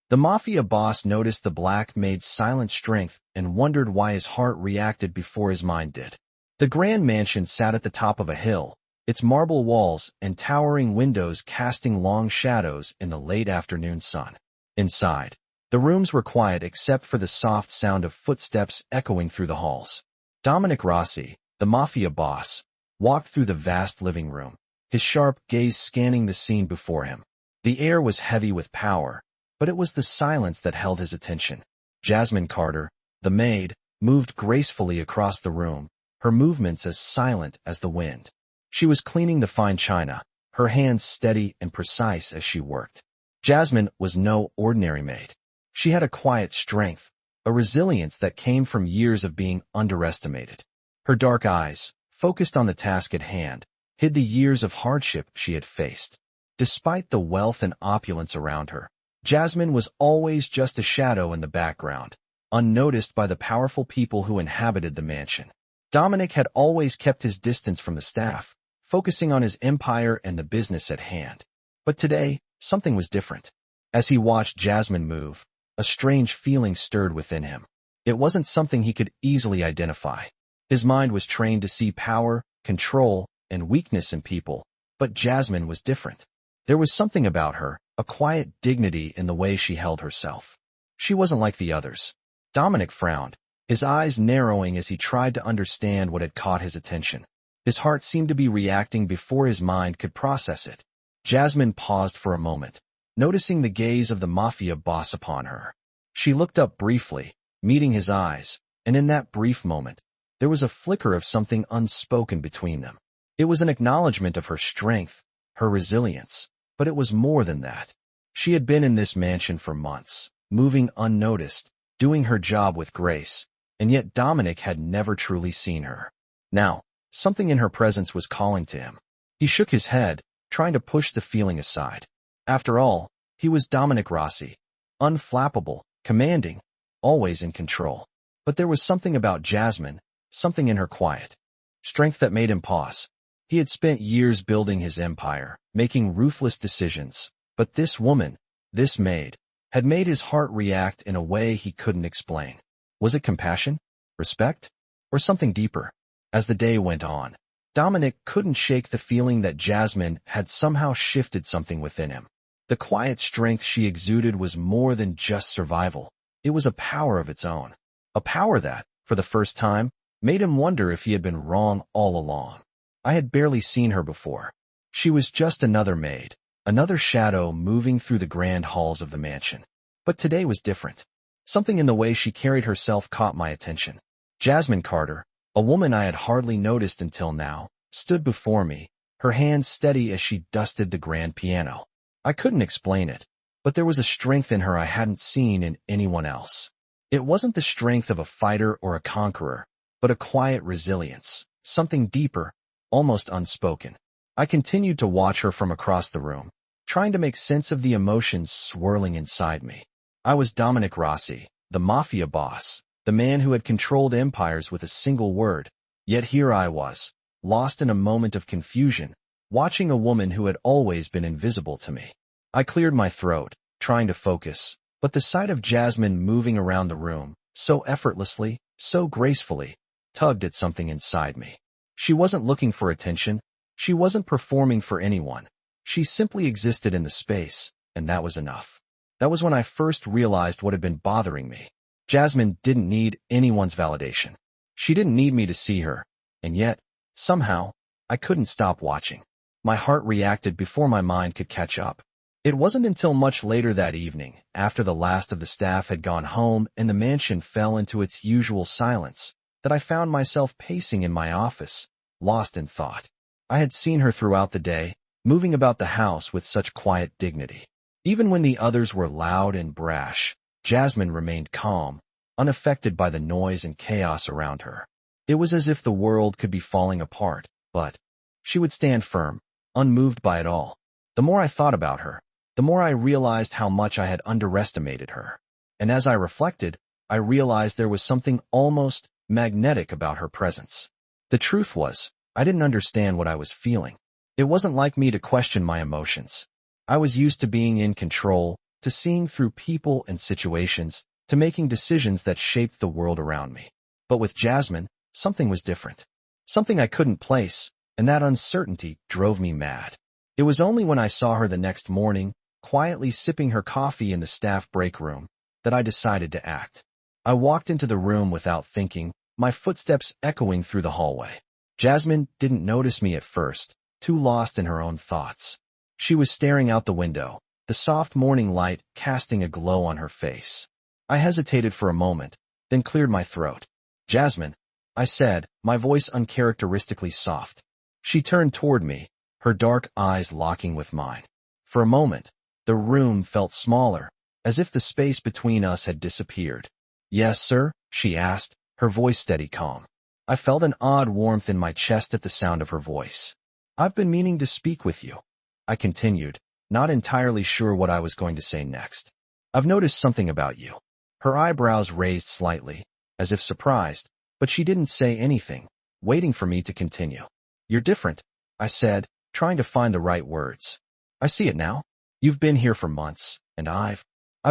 The Mafia boss noticed the black maid's silent strength and wondered why his heart reacted before his mind did. The grand mansion sat at the top of a hill, its marble walls and towering windows casting long shadows in the late afternoon sun. Inside, the rooms were quiet except for the soft sound of footsteps echoing through the halls. Dominic Rossi, the Mafia boss, walked through the vast living room, his sharp gaze scanning the scene before him. The air was heavy with power, but it was the silence that held his attention. Jasmine Carter, the maid, moved gracefully across the room, her movements as silent as the wind. She was cleaning the fine china, her hands steady and precise as she worked. Jasmine was no ordinary maid. She had a quiet strength, a resilience that came from years of being underestimated. Her dark eyes, focused on the task at hand, hid the years of hardship she had faced. Despite the wealth and opulence around her, Jasmine was always just a shadow in the background, unnoticed by the powerful people who inhabited the mansion. Dominic had always kept his distance from the staff, focusing on his empire and the business at hand. But today, something was different. As he watched Jasmine move, a strange feeling stirred within him. It wasn't something he could easily identify. His mind was trained to see power, control, and weakness in people, but Jasmine was different. There was something about her, a quiet dignity in the way she held herself. She wasn't like the others. Dominic frowned, his eyes narrowing as he tried to understand what had caught his attention. His heart seemed to be reacting before his mind could process it. Jasmine paused for a moment, noticing the gaze of the Mafia boss upon her. She looked up briefly, meeting his eyes, and in that brief moment, there was a flicker of something unspoken between them. It was an acknowledgement of her strength, her resilience, but it was more than that. She had been in this mansion for months, moving unnoticed, doing her job with grace, and yet Dominic had never truly seen her. Now, something in her presence was calling to him. He shook his head, trying to push the feeling aside. After all, he was Dominic Rossi, unflappable, commanding, always in control. But there was something about Jasmine, something in her quiet strength that made him pause. He had spent years building his empire, making ruthless decisions, but this woman, this maid, had made his heart react in a way he couldn't explain. Was it compassion, respect, or something deeper? As the day went on, Dominic couldn't shake the feeling that Jasmine had somehow shifted something within him. The quiet strength she exuded was more than just survival. It was a power of its own. A power that, for the first time, made him wonder if he had been wrong all along. I had barely seen her before. She was just another maid, another shadow moving through the grand halls of the mansion. But today was different. Something in the way she carried herself caught my attention. Jasmine Carter, a woman I had hardly noticed until now, stood before me, her hands steady as she dusted the grand piano. I couldn't explain it, but there was a strength in her I hadn't seen in anyone else. It wasn't the strength of a fighter or a conqueror, but a quiet resilience, something deeper, almost unspoken. I continued to watch her from across the room, trying to make sense of the emotions swirling inside me. I was Dominic Rossi, the Mafia boss, the man who had controlled empires with a single word. Yet here I was, lost in a moment of confusion, watching a woman who had always been invisible to me. I cleared my throat, trying to focus, but the sight of Jasmine moving around the room, so effortlessly, so gracefully, tugged at something inside me. She wasn't looking for attention. She wasn't performing for anyone. She simply existed in the space, and that was enough. That was when I first realized what had been bothering me. Jasmine didn't need anyone's validation. She didn't need me to see her, and yet, somehow, I couldn't stop watching. My heart reacted before my mind could catch up. It wasn't until much later that evening, after the last of the staff had gone home and the mansion fell into its usual silence, that I found myself pacing in my office, lost in thought. I had seen her throughout the day, moving about the house with such quiet dignity. Even when the others were loud and brash, Jasmine remained calm, unaffected by the noise and chaos around her. It was as if the world could be falling apart, but she would stand firm, unmoved by it all. The more I thought about her, the more I realized how much I had underestimated her. And as I reflected, I realized there was something almost magnetic about her presence. The truth was, I didn't understand what I was feeling. It wasn't like me to question my emotions. I was used to being in control, to seeing through people and situations, to making decisions that shaped the world around me. But with Jasmine, something was different. Something I couldn't place, and that uncertainty drove me mad. It was only when I saw her the next morning, quietly sipping her coffee in the staff break room, that I decided to act. I walked into the room without thinking, my footsteps echoing through the hallway. Jasmine didn't notice me at first, too lost in her own thoughts. She was staring out the window, the soft morning light casting a glow on her face. I hesitated for a moment, then cleared my throat. "Jasmine," I said, my voice uncharacteristically soft. She turned toward me, her dark eyes locking with mine. For a moment, the room felt smaller, as if the space between us had disappeared. "Yes, sir?" she asked, her voice steady calm. I felt an odd warmth in my chest at the sound of her voice. "I've been meaning to speak with you," I continued, not entirely sure what I was going to say next. "I've noticed something about you." Her eyebrows raised slightly, as if surprised, but she didn't say anything, waiting for me to continue. "You're different," I said, trying to find the right words. "I see it now. You've been here for months, and I've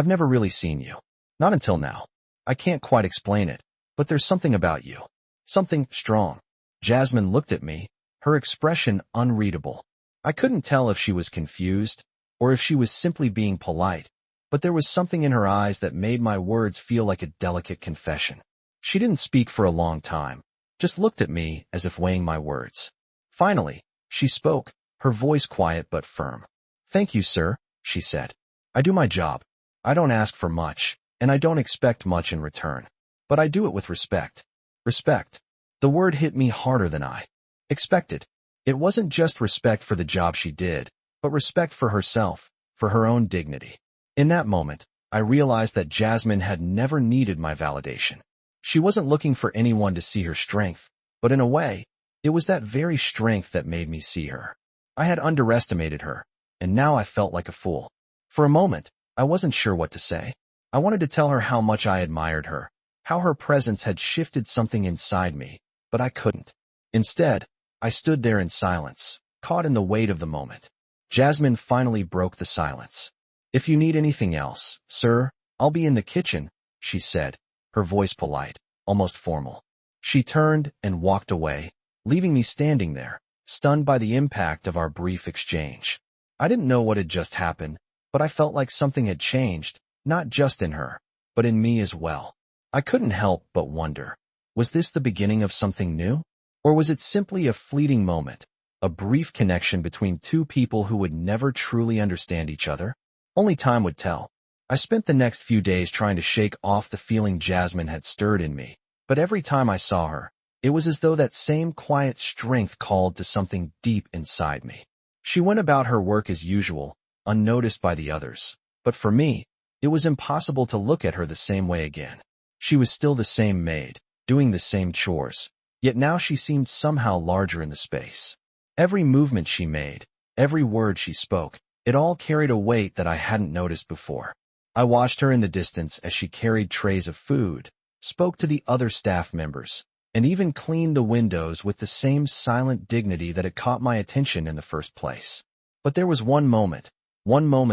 never really seen you. Not until now. I can't quite explain it, but there's something about you. Something strong." Jasmine looked at me, her expression unreadable. I couldn't tell if she was confused, or if she was simply being polite, but there was something in her eyes that made my words feel like a delicate confession. She didn't speak for a long time, just looked at me as if weighing my words. Finally, she spoke, her voice quiet but firm. "Thank you, sir," she said. "I do my job. I don't ask for much, and I don't expect much in return. But I do it with respect." Respect. The word hit me harder than I expected. It wasn't just respect for the job she did, but respect for herself, for her own dignity. In that moment, I realized that Jasmine had never needed my validation. She wasn't looking for anyone to see her strength, but in a way, it was that very strength that made me see her. I had underestimated her, and now I felt like a fool. For a moment, I wasn't sure what to say. I wanted to tell her how much I admired her, how her presence had shifted something inside me, but I couldn't. Instead, I stood there in silence, caught in the weight of the moment. Jasmine finally broke the silence. "If you need anything else, sir, I'll be in the kitchen," she said, her voice polite, almost formal. She turned and walked away, leaving me standing there, stunned by the impact of our brief exchange. I didn't know what had just happened, but I felt like something had changed, not just in her, but in me as well. I couldn't help but wonder, was this the beginning of something new? Or was it simply a fleeting moment, a brief connection between two people who would never truly understand each other? Only time would tell. I spent the next few days trying to shake off the feeling Jasmine had stirred in me, but every time I saw her, it was as though that same quiet strength called to something deep inside me. She went about her work as usual, unnoticed by the others, but for me, it was impossible to look at her the same way again. She was still the same maid, doing the same chores, yet now she seemed somehow larger in the space. Every movement she made, every word she spoke, it all carried a weight that I hadn't noticed before. I watched her in the distance as she carried trays of food, spoke to the other staff members, and even cleaned the windows with the same silent dignity that had caught my attention in the first place. But there was one moment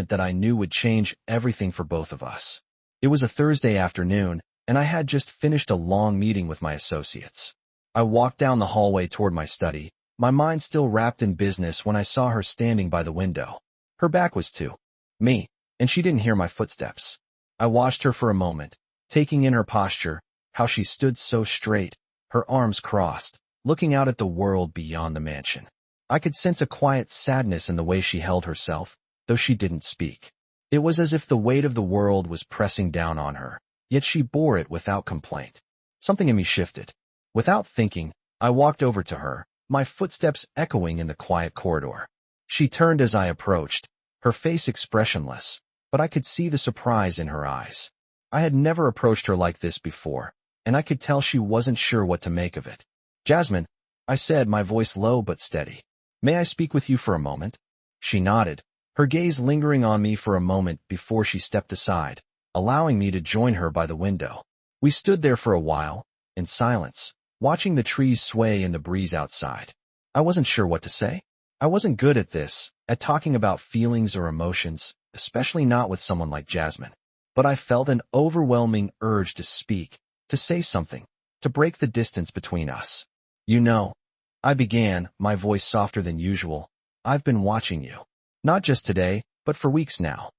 that I knew would change everything for both of us. It was a Thursday afternoon, and I had just finished a long meeting with my associates. I walked down the hallway toward my study, my mind still wrapped in business when I saw her standing by the window. Her back was to me, and she didn't hear my footsteps. I watched her for a moment, taking in her posture, how she stood so straight, her arms crossed, looking out at the world beyond the mansion. I could sense a quiet sadness in the way she held herself, though she didn't speak. It was as if the weight of the world was pressing down on her, yet she bore it without complaint. Something in me shifted. Without thinking, I walked over to her, my footsteps echoing in the quiet corridor. She turned as I approached, her face expressionless, but I could see the surprise in her eyes. I had never approached her like this before, and I could tell she wasn't sure what to make of it. "Jasmine," I said, my voice low but steady. "May I speak with you for a moment?" She nodded, her gaze lingering on me for a moment before she stepped aside, allowing me to join her by the window. We stood there for a while, in silence, watching the trees sway in the breeze outside. I wasn't sure what to say. I wasn't good at this, at talking about feelings or emotions, especially not with someone like Jasmine. But I felt an overwhelming urge to speak, to say something, to break the distance between us. You know, I began, my voice softer than usual. I've been watching you. Not just today, but for weeks now.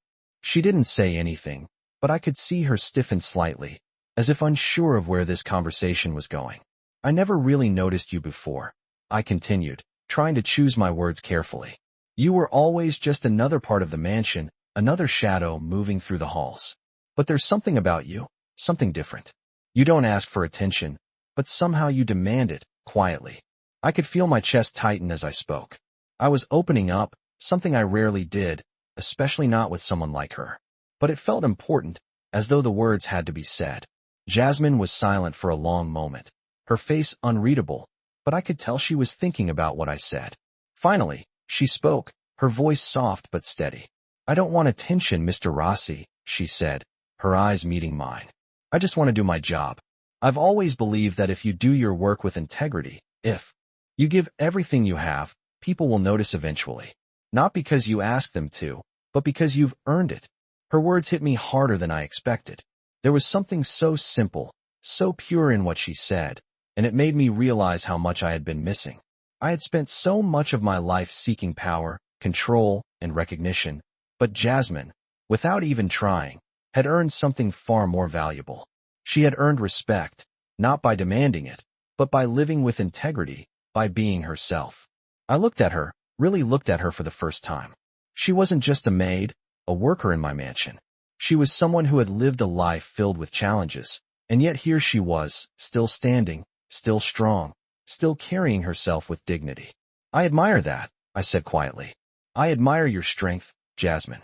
She didn't say anything, but I could see her stiffen slightly, as if unsure of where this conversation was going. I never really noticed you before, I continued, trying to choose my words carefully. You were always just another part of the mansion, another shadow moving through the halls. But there's something about you, something different. You don't ask for attention, but somehow you demand it, quietly. I could feel my chest tighten as I spoke. I was opening up, something I rarely did, especially not with someone like her. But it felt important, as though the words had to be said. Jasmine was silent for a long moment, her face unreadable, but I could tell she was thinking about what I said. Finally, she spoke, her voice soft but steady. I don't want attention, Mr. Rossi, she said, her eyes meeting mine. I just want to do my job. I've always believed that if you do your work with integrity, if you give everything you have, people will notice eventually. Not because you ask them to, but because you've earned it. Her words hit me harder than I expected. There was something so simple, so pure in what she said, and it made me realize how much I had been missing. I had spent so much of my life seeking power, control, and recognition, but Jasmine, without even trying, had earned something far more valuable. She had earned respect, not by demanding it, but by living with integrity, by being herself. I looked at her, really looked at her for the first time. She wasn't just a maid, a worker in my mansion. She was someone who had lived a life filled with challenges, and yet here she was, still standing, still strong, still carrying herself with dignity. I admire that, I said quietly. I admire your strength, Jasmine.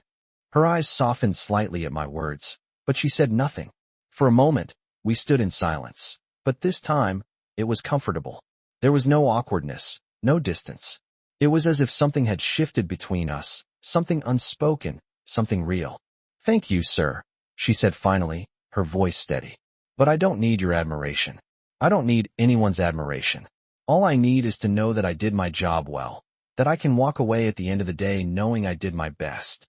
Her eyes softened slightly at my words, but she said nothing. For a moment, we stood in silence, but this time, it was comfortable. There was no awkwardness, no distance. It was as if something had shifted between us, something unspoken, something real. Thank you, sir, she said finally, her voice steady. But I don't need your admiration. I don't need anyone's admiration. All I need is to know that I did my job well, that I can walk away at the end of the day knowing I did my best.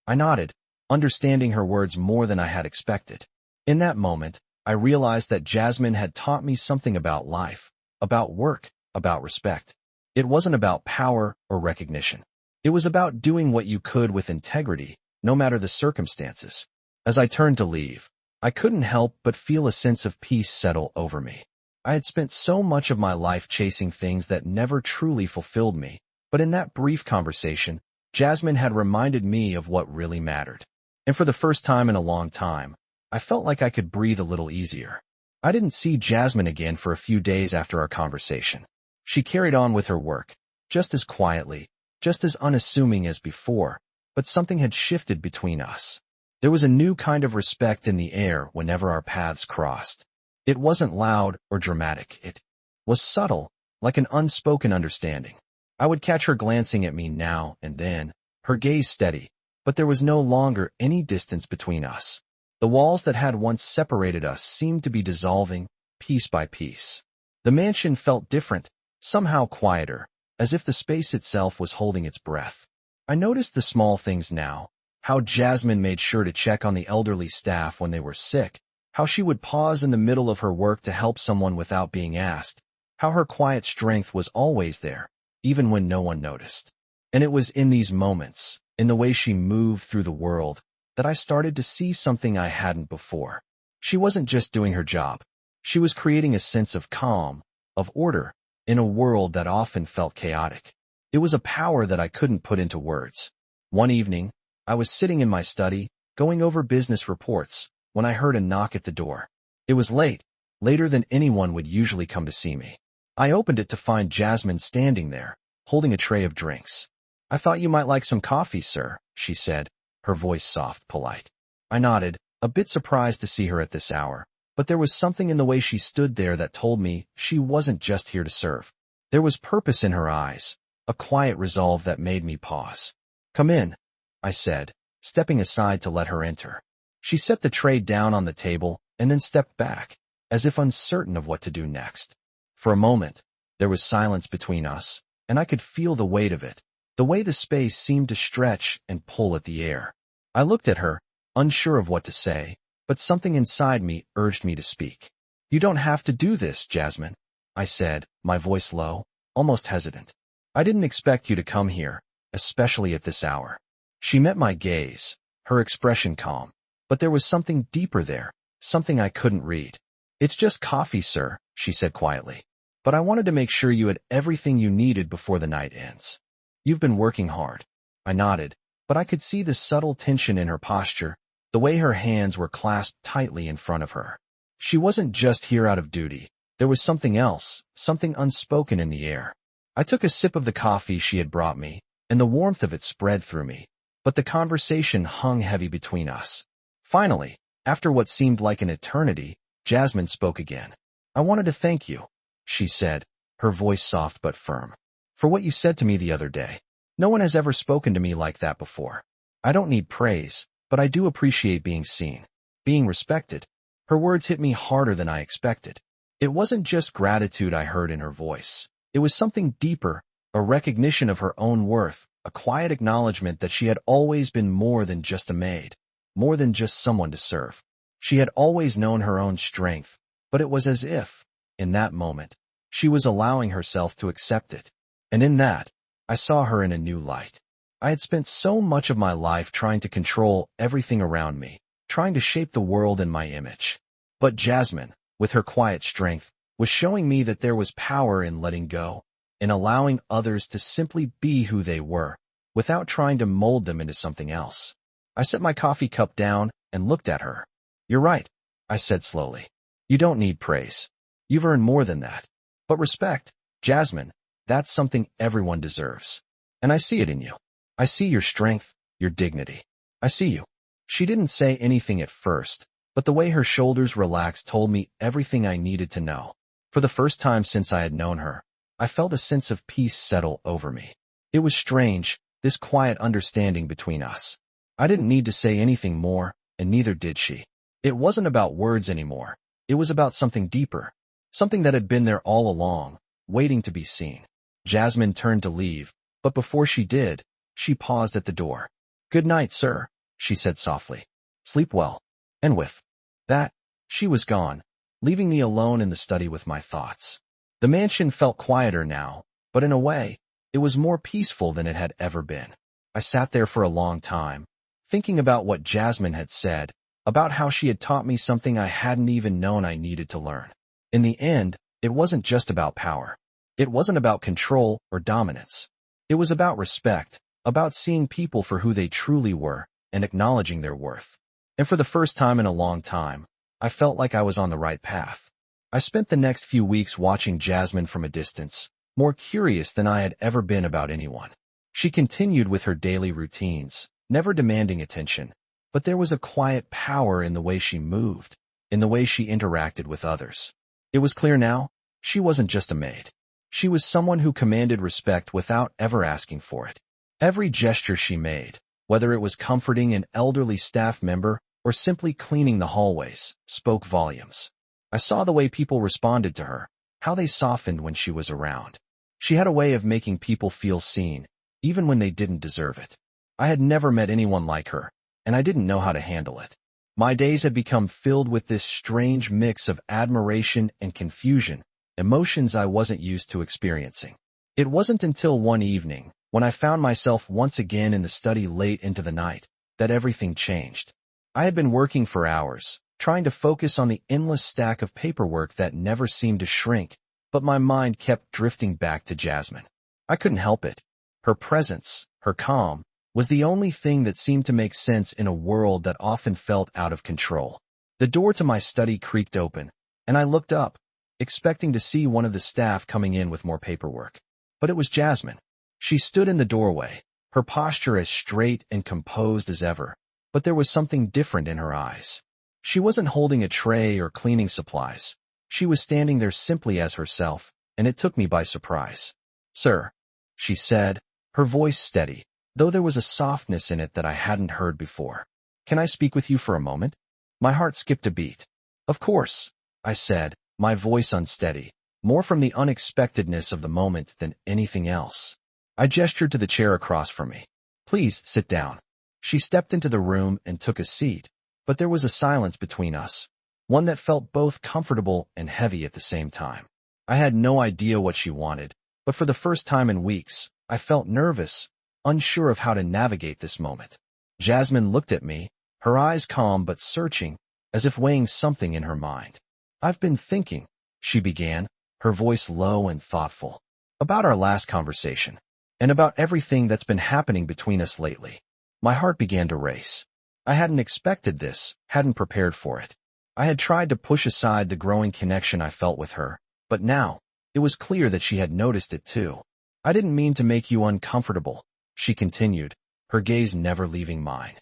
I nodded, understanding her words more than I had expected. In that moment, I realized that Jasmine had taught me something about life, about work, about respect. It wasn't about power or recognition. It was about doing what you could with integrity, no matter the circumstances. As I turned to leave, I couldn't help but feel a sense of peace settle over me. I had spent so much of my life chasing things that never truly fulfilled me, but in that brief conversation, Jasmine had reminded me of what really mattered. And for the first time in a long time, I felt like I could breathe a little easier. I didn't see Jasmine again for a few days after our conversation. She carried on with her work, just as quietly, just as unassuming as before, but something had shifted between us. There was a new kind of respect in the air whenever our paths crossed. It wasn't loud or dramatic. It was subtle, like an unspoken understanding. I would catch her glancing at me now and then, her gaze steady, but there was no longer any distance between us. The walls that had once separated us seemed to be dissolving, piece by piece. The mansion felt different, somehow quieter, as if the space itself was holding its breath. I noticed the small things now, how Jasmine made sure to check on the elderly staff when they were sick, how she would pause in the middle of her work to help someone without being asked, how her quiet strength was always there, even when no one noticed. And it was in these moments, in the way she moved through the world, that I started to see something I hadn't before. She wasn't just doing her job. She was creating a sense of calm, of order, in a world that often felt chaotic. It was a power that I couldn't put into words. One evening, I was sitting in my study, going over business reports, when I heard a knock at the door. It was late, later than anyone would usually come to see me. I opened it to find Jasmine standing there, holding a tray of drinks. I thought you might like some coffee, sir, she said, her voice soft, polite. I nodded, a bit surprised to see her at this hour, but there was something in the way she stood there that told me she wasn't just here to serve. There was purpose in her eyes, a quiet resolve that made me pause. Come in, I said, stepping aside to let her enter. She set the tray down on the table and then stepped back, as if uncertain of what to do next. For a moment, there was silence between us, and I could feel the weight of it, the way the space seemed to stretch and pull at the air. I looked at her, unsure of what to say, but something inside me urged me to speak. "You don't have to do this, Jasmine," I said, my voice low, almost hesitant. "I didn't expect you to come here, especially at this hour." She met my gaze, her expression calm, but there was something deeper there, something I couldn't read. "It's just coffee, sir," she said quietly. "But I wanted to make sure you had everything you needed before the night ends. You've been working hard." I nodded, but I could see the subtle tension in her posture, the way her hands were clasped tightly in front of her. She wasn't just here out of duty. There was something else, something unspoken in the air. I took a sip of the coffee she had brought me, and the warmth of it spread through me, but the conversation hung heavy between us. Finally, after what seemed like an eternity, Jasmine spoke again. "I wanted to thank you," she said, her voice soft but firm, "for what you said to me the other day. No one has ever spoken to me like that before. I don't need praise, but I do appreciate being seen, being respected." Her words hit me harder than I expected. It wasn't just gratitude I heard in her voice. It was something deeper, a recognition of her own worth, a quiet acknowledgement that she had always been more than just a maid, more than just someone to serve. She had always known her own strength, but it was as if, in that moment, she was allowing herself to accept it. And in that, I saw her in a new light. I had spent so much of my life trying to control everything around me, trying to shape the world in my image. But Jasmine, with her quiet strength, was showing me that there was power in letting go, in allowing others to simply be who they were, without trying to mold them into something else. I set my coffee cup down and looked at her. "You're right," I said slowly. "You don't need praise. You've earned more than that. But respect, Jasmine, that's something everyone deserves. And I see it in you. I see your strength, your dignity. I see you." She didn't say anything at first, but the way her shoulders relaxed told me everything I needed to know. For the first time since I had known her, I felt a sense of peace settle over me. It was strange, this quiet understanding between us. I didn't need to say anything more, and neither did she. It wasn't about words anymore. It was about something deeper, something that had been there all along, waiting to be seen. Jasmine turned to leave, but before she did, she paused at the door. "Good night, sir," she said softly. "Sleep well." And with that, she was gone, leaving me alone in the study with my thoughts. The mansion felt quieter now, but in a way, it was more peaceful than it had ever been. I sat there for a long time, thinking about what Jasmine had said, about how she had taught me something I hadn't even known I needed to learn. In the end, it wasn't just about power. It wasn't about control or dominance. It was about respect, about seeing people for who they truly were, and acknowledging their worth. And for the first time in a long time, I felt like I was on the right path. I spent the next few weeks watching Jasmine from a distance, more curious than I had ever been about anyone. She continued with her daily routines, never demanding attention, but there was a quiet power in the way she moved, in the way she interacted with others. It was clear now, she wasn't just a maid. She was someone who commanded respect without ever asking for it. Every gesture she made, whether it was comforting an elderly staff member or simply cleaning the hallways, spoke volumes. I saw the way people responded to her, how they softened when she was around. She had a way of making people feel seen, even when they didn't deserve it. I had never met anyone like her, and I didn't know how to handle it. My days had become filled with this strange mix of admiration and confusion, emotions I wasn't used to experiencing. It wasn't until one evening, when I found myself once again in the study late into the night, that everything changed. I had been working for hours, trying to focus on the endless stack of paperwork that never seemed to shrink, but my mind kept drifting back to Jasmine. I couldn't help it. Her presence, her calm, was the only thing that seemed to make sense in a world that often felt out of control. The door to my study creaked open, and I looked up, expecting to see one of the staff coming in with more paperwork. But it was Jasmine. She stood in the doorway, her posture as straight and composed as ever, but there was something different in her eyes. She wasn't holding a tray or cleaning supplies. She was standing there simply as herself, and it took me by surprise. "Sir," she said, her voice steady, though there was a softness in it that I hadn't heard before. "Can I speak with you for a moment?" My heart skipped a beat. "Of course," I said, my voice unsteady, more from the unexpectedness of the moment than anything else. I gestured to the chair across from me. Please, sit down. She stepped into the room and took a seat, but there was a silence between us, one that felt both comfortable and heavy at the same time. I had no idea what she wanted, but for the first time in weeks, I felt nervous, unsure of how to navigate this moment. Jasmine looked at me, her eyes calm but searching, as if weighing something in her mind. I've been thinking, she began, her voice low and thoughtful, about our last conversation, and about everything that's been happening between us lately. My heart began to race. I hadn't expected this, hadn't prepared for it. I had tried to push aside the growing connection I felt with her, but now, it was clear that she had noticed it too. I didn't mean to make you uncomfortable, she continued, her gaze never leaving mine.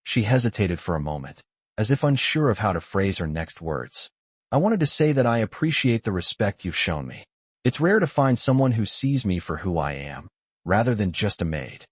She hesitated for a moment, as if unsure of how to phrase her next words. I wanted to say that I appreciate the respect you've shown me. It's rare to find someone who sees me for who I am, rather than just a maid.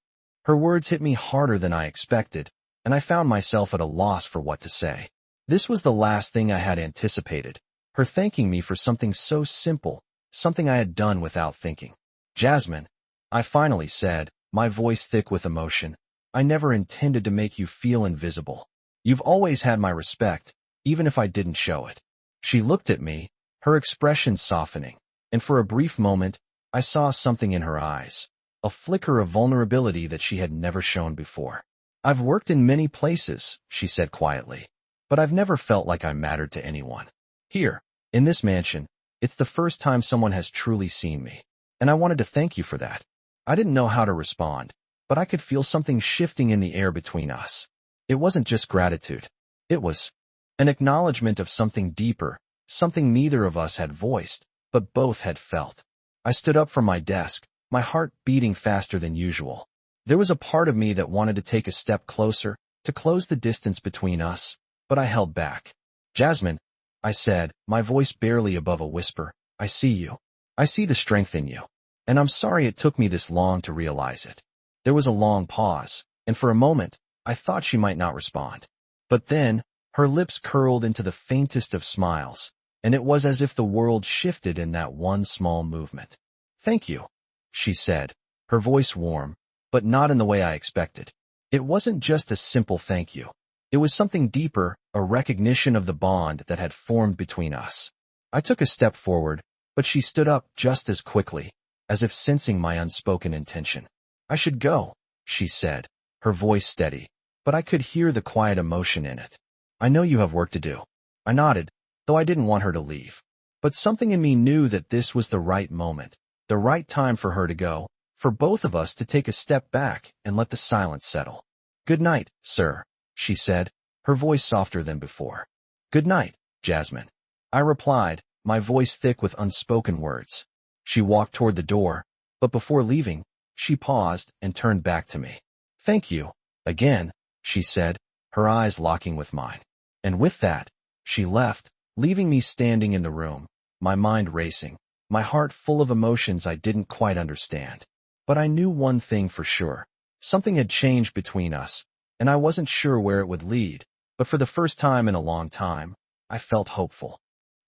Her words hit me harder than I expected, and I found myself at a loss for what to say. This was the last thing I had anticipated, her thanking me for something so simple, something I had done without thinking. Jasmine, I finally said, my voice thick with emotion, I never intended to make you feel invisible. You've always had my respect, even if I didn't show it. She looked at me, her expression softening, and for a brief moment, I saw something in her eyes, a flicker of vulnerability that she had never shown before. I've worked in many places, she said quietly, but I've never felt like I mattered to anyone. Here, in this mansion, it's the first time someone has truly seen me, and I wanted to thank you for that. I didn't know how to respond, but I could feel something shifting in the air between us. It wasn't just gratitude. It was an acknowledgement of something deeper, something neither of us had voiced, but both had felt. I stood up from my desk, my heart beating faster than usual. There was a part of me that wanted to take a step closer, to close the distance between us, but I held back. Jasmine, I said, my voice barely above a whisper, I see you. I see the strength in you. And I'm sorry it took me this long to realize it. There was a long pause, and for a moment, I thought she might not respond. But then, her lips curled into the faintest of smiles, and it was as if the world shifted in that one small movement. Thank you, she said, her voice warm, but not in the way I expected. It wasn't just a simple thank you. It was something deeper, a recognition of the bond that had formed between us. I took a step forward, but she stood up just as quickly, as if sensing my unspoken intention. I should go, she said, her voice steady, but I could hear the quiet emotion in it. I know you have work to do. I nodded, though I didn't want her to leave. But something in me knew that this was the right moment, the right time for her to go, for both of us to take a step back and let the silence settle. Good night, sir, she said, her voice softer than before. Good night, Jasmine. I replied, my voice thick with unspoken words. She walked toward the door, but before leaving, she paused and turned back to me. Thank you, again, she said, her eyes locking with mine. And with that, she left, leaving me standing in the room, my mind racing, my heart full of emotions I didn't quite understand. But I knew one thing for sure. Something had changed between us, and I wasn't sure where it would lead, but for the first time in a long time, I felt hopeful.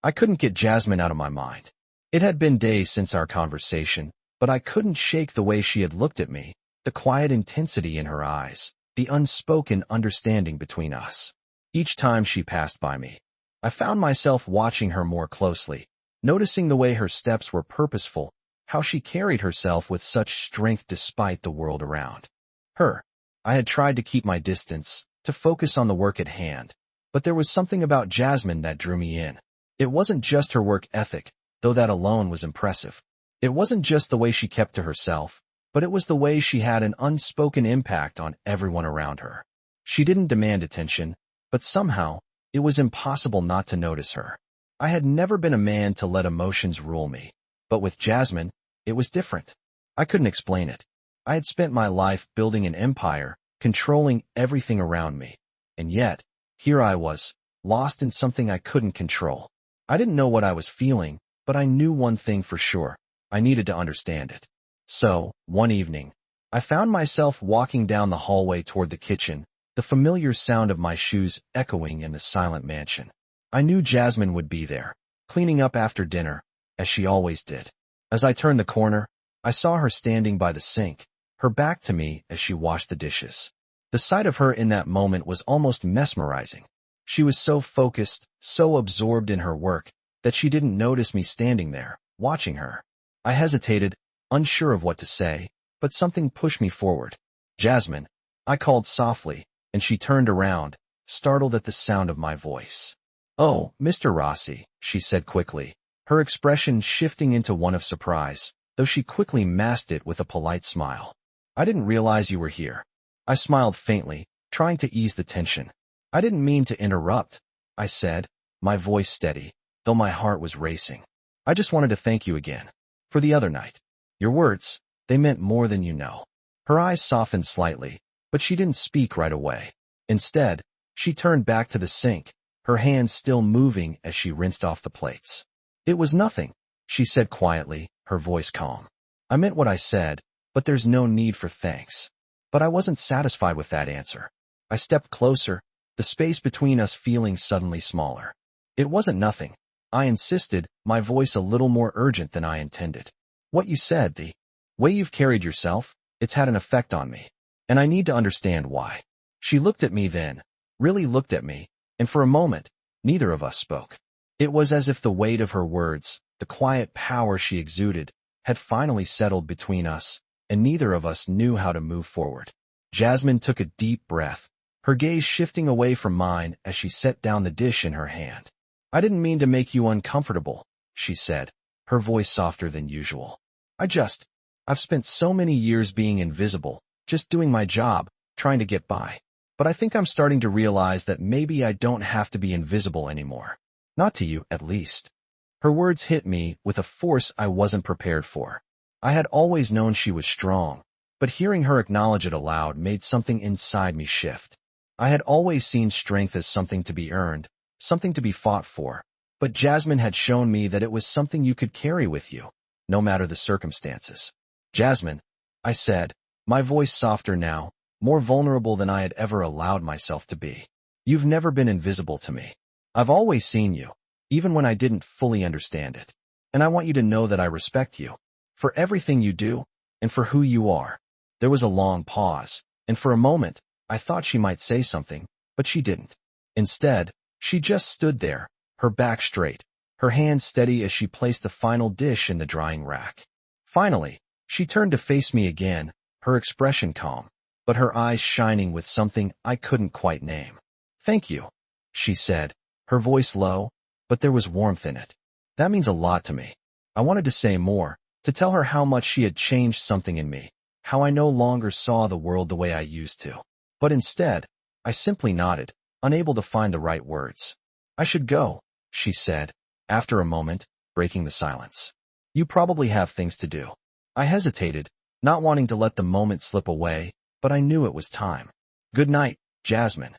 I couldn't get Jasmine out of my mind. It had been days since our conversation, but I couldn't shake the way she had looked at me, the quiet intensity in her eyes, the unspoken understanding between us. Each time she passed by me, I found myself watching her more closely, noticing the way her steps were purposeful, how she carried herself with such strength despite the world around her. I had tried to keep my distance, to focus on the work at hand, but there was something about Jasmine that drew me in. It wasn't just her work ethic, though that alone was impressive. It wasn't just the way she kept to herself, but it was the way she had an unspoken impact on everyone around her. She didn't demand attention, but somehow, it was impossible not to notice her. I had never been a man to let emotions rule me, but with Jasmine, it was different. I couldn't explain it. I had spent my life building an empire, controlling everything around me, and yet, here I was, lost in something I couldn't control. I didn't know what I was feeling, but I knew one thing for sure. I needed to understand it. So, one evening, I found myself walking down the hallway toward the kitchen, the familiar sound of my shoes echoing in the silent mansion. I knew Jasmine would be there, cleaning up after dinner, as she always did. As I turned the corner, I saw her standing by the sink, her back to me as she washed the dishes. The sight of her in that moment was almost mesmerizing. She was so focused, so absorbed in her work, that she didn't notice me standing there, watching her. I hesitated, unsure of what to say, but something pushed me forward. "Jasmine," I called softly, and she turned around, startled at the sound of my voice. "Oh, Mr. Rossi," she said quickly, her expression shifting into one of surprise, though she quickly masked it with a polite smile. "I didn't realize you were here." I smiled faintly, trying to ease the tension. "I didn't mean to interrupt," I said, my voice steady, though my heart was racing. "I just wanted to thank you again. For the other night. Your words, they meant more than you know." Her eyes softened slightly, but she didn't speak right away. Instead, she turned back to the sink, her hands still moving as she rinsed off the plates. "It was nothing," she said quietly, her voice calm. "I meant what I said, but there's no need for thanks." But I wasn't satisfied with that answer. I stepped closer, the space between us feeling suddenly smaller. "It wasn't nothing," I insisted, my voice a little more urgent than I intended. "What you said, the way you've carried yourself, it's had an effect on me. And I need to understand why." She looked at me then, really looked at me, and for a moment, neither of us spoke. It was as if the weight of her words, the quiet power she exuded, had finally settled between us, and neither of us knew how to move forward. Jasmine took a deep breath, her gaze shifting away from mine as she set down the dish in her hand. "I didn't mean to make you uncomfortable," she said, her voice softer than usual. I've spent so many years being invisible, just doing my job, trying to get by. But I think I'm starting to realize that maybe I don't have to be invisible anymore. Not to you, at least." Her words hit me with a force I wasn't prepared for. I had always known she was strong, but hearing her acknowledge it aloud made something inside me shift. I had always seen strength as something to be earned, something to be fought for, but Jasmine had shown me that it was something you could carry with you, no matter the circumstances. "Jasmine," I said, my voice softer now, more vulnerable than I had ever allowed myself to be. "You've never been invisible to me. I've always seen you, even when I didn't fully understand it. And I want you to know that I respect you, for everything you do, and for who you are." There was a long pause, and for a moment, I thought she might say something, but she didn't. Instead, she just stood there, her back straight, her hands steady as she placed the final dish in the drying rack. Finally, she turned to face me again, her expression calm, but her eyes shining with something I couldn't quite name. "Thank you," she said, her voice low, but there was warmth in it. "That means a lot to me." I wanted to say more, to tell her how much she had changed something in me, how I no longer saw the world the way I used to. But instead, I simply nodded, unable to find the right words. "I should go," she said, after a moment, breaking the silence. "You probably have things to do." I hesitated, not wanting to let the moment slip away, but I knew it was time. "Good night, Jasmine,"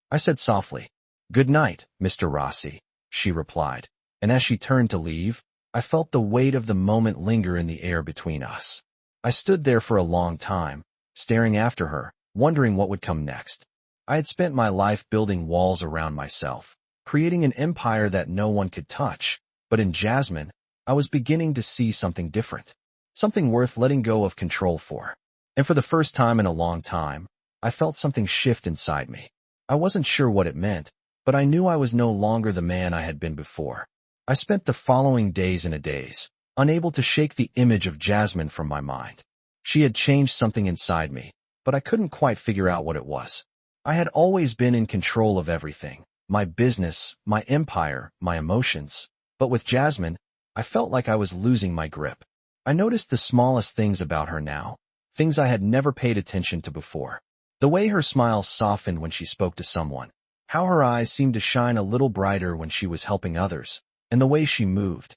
I said softly. "Good night, Mr. Rossi," she replied, and as she turned to leave, I felt the weight of the moment linger in the air between us. I stood there for a long time, staring after her, wondering what would come next. I had spent my life building walls around myself, creating an empire that no one could touch, but in Jasmine, I was beginning to see something different, something worth letting go of control for. And for the first time in a long time, I felt something shift inside me. I wasn't sure what it meant, but I knew I was no longer the man I had been before. I spent the following days in a daze, unable to shake the image of Jasmine from my mind. She had changed something inside me, but I couldn't quite figure out what it was. I had always been in control of everything, my business, my empire, my emotions. But with Jasmine, I felt like I was losing my grip. I noticed the smallest things about her now, things I had never paid attention to before. The way her smile softened when she spoke to someone, how her eyes seemed to shine a little brighter when she was helping others, and the way she moved,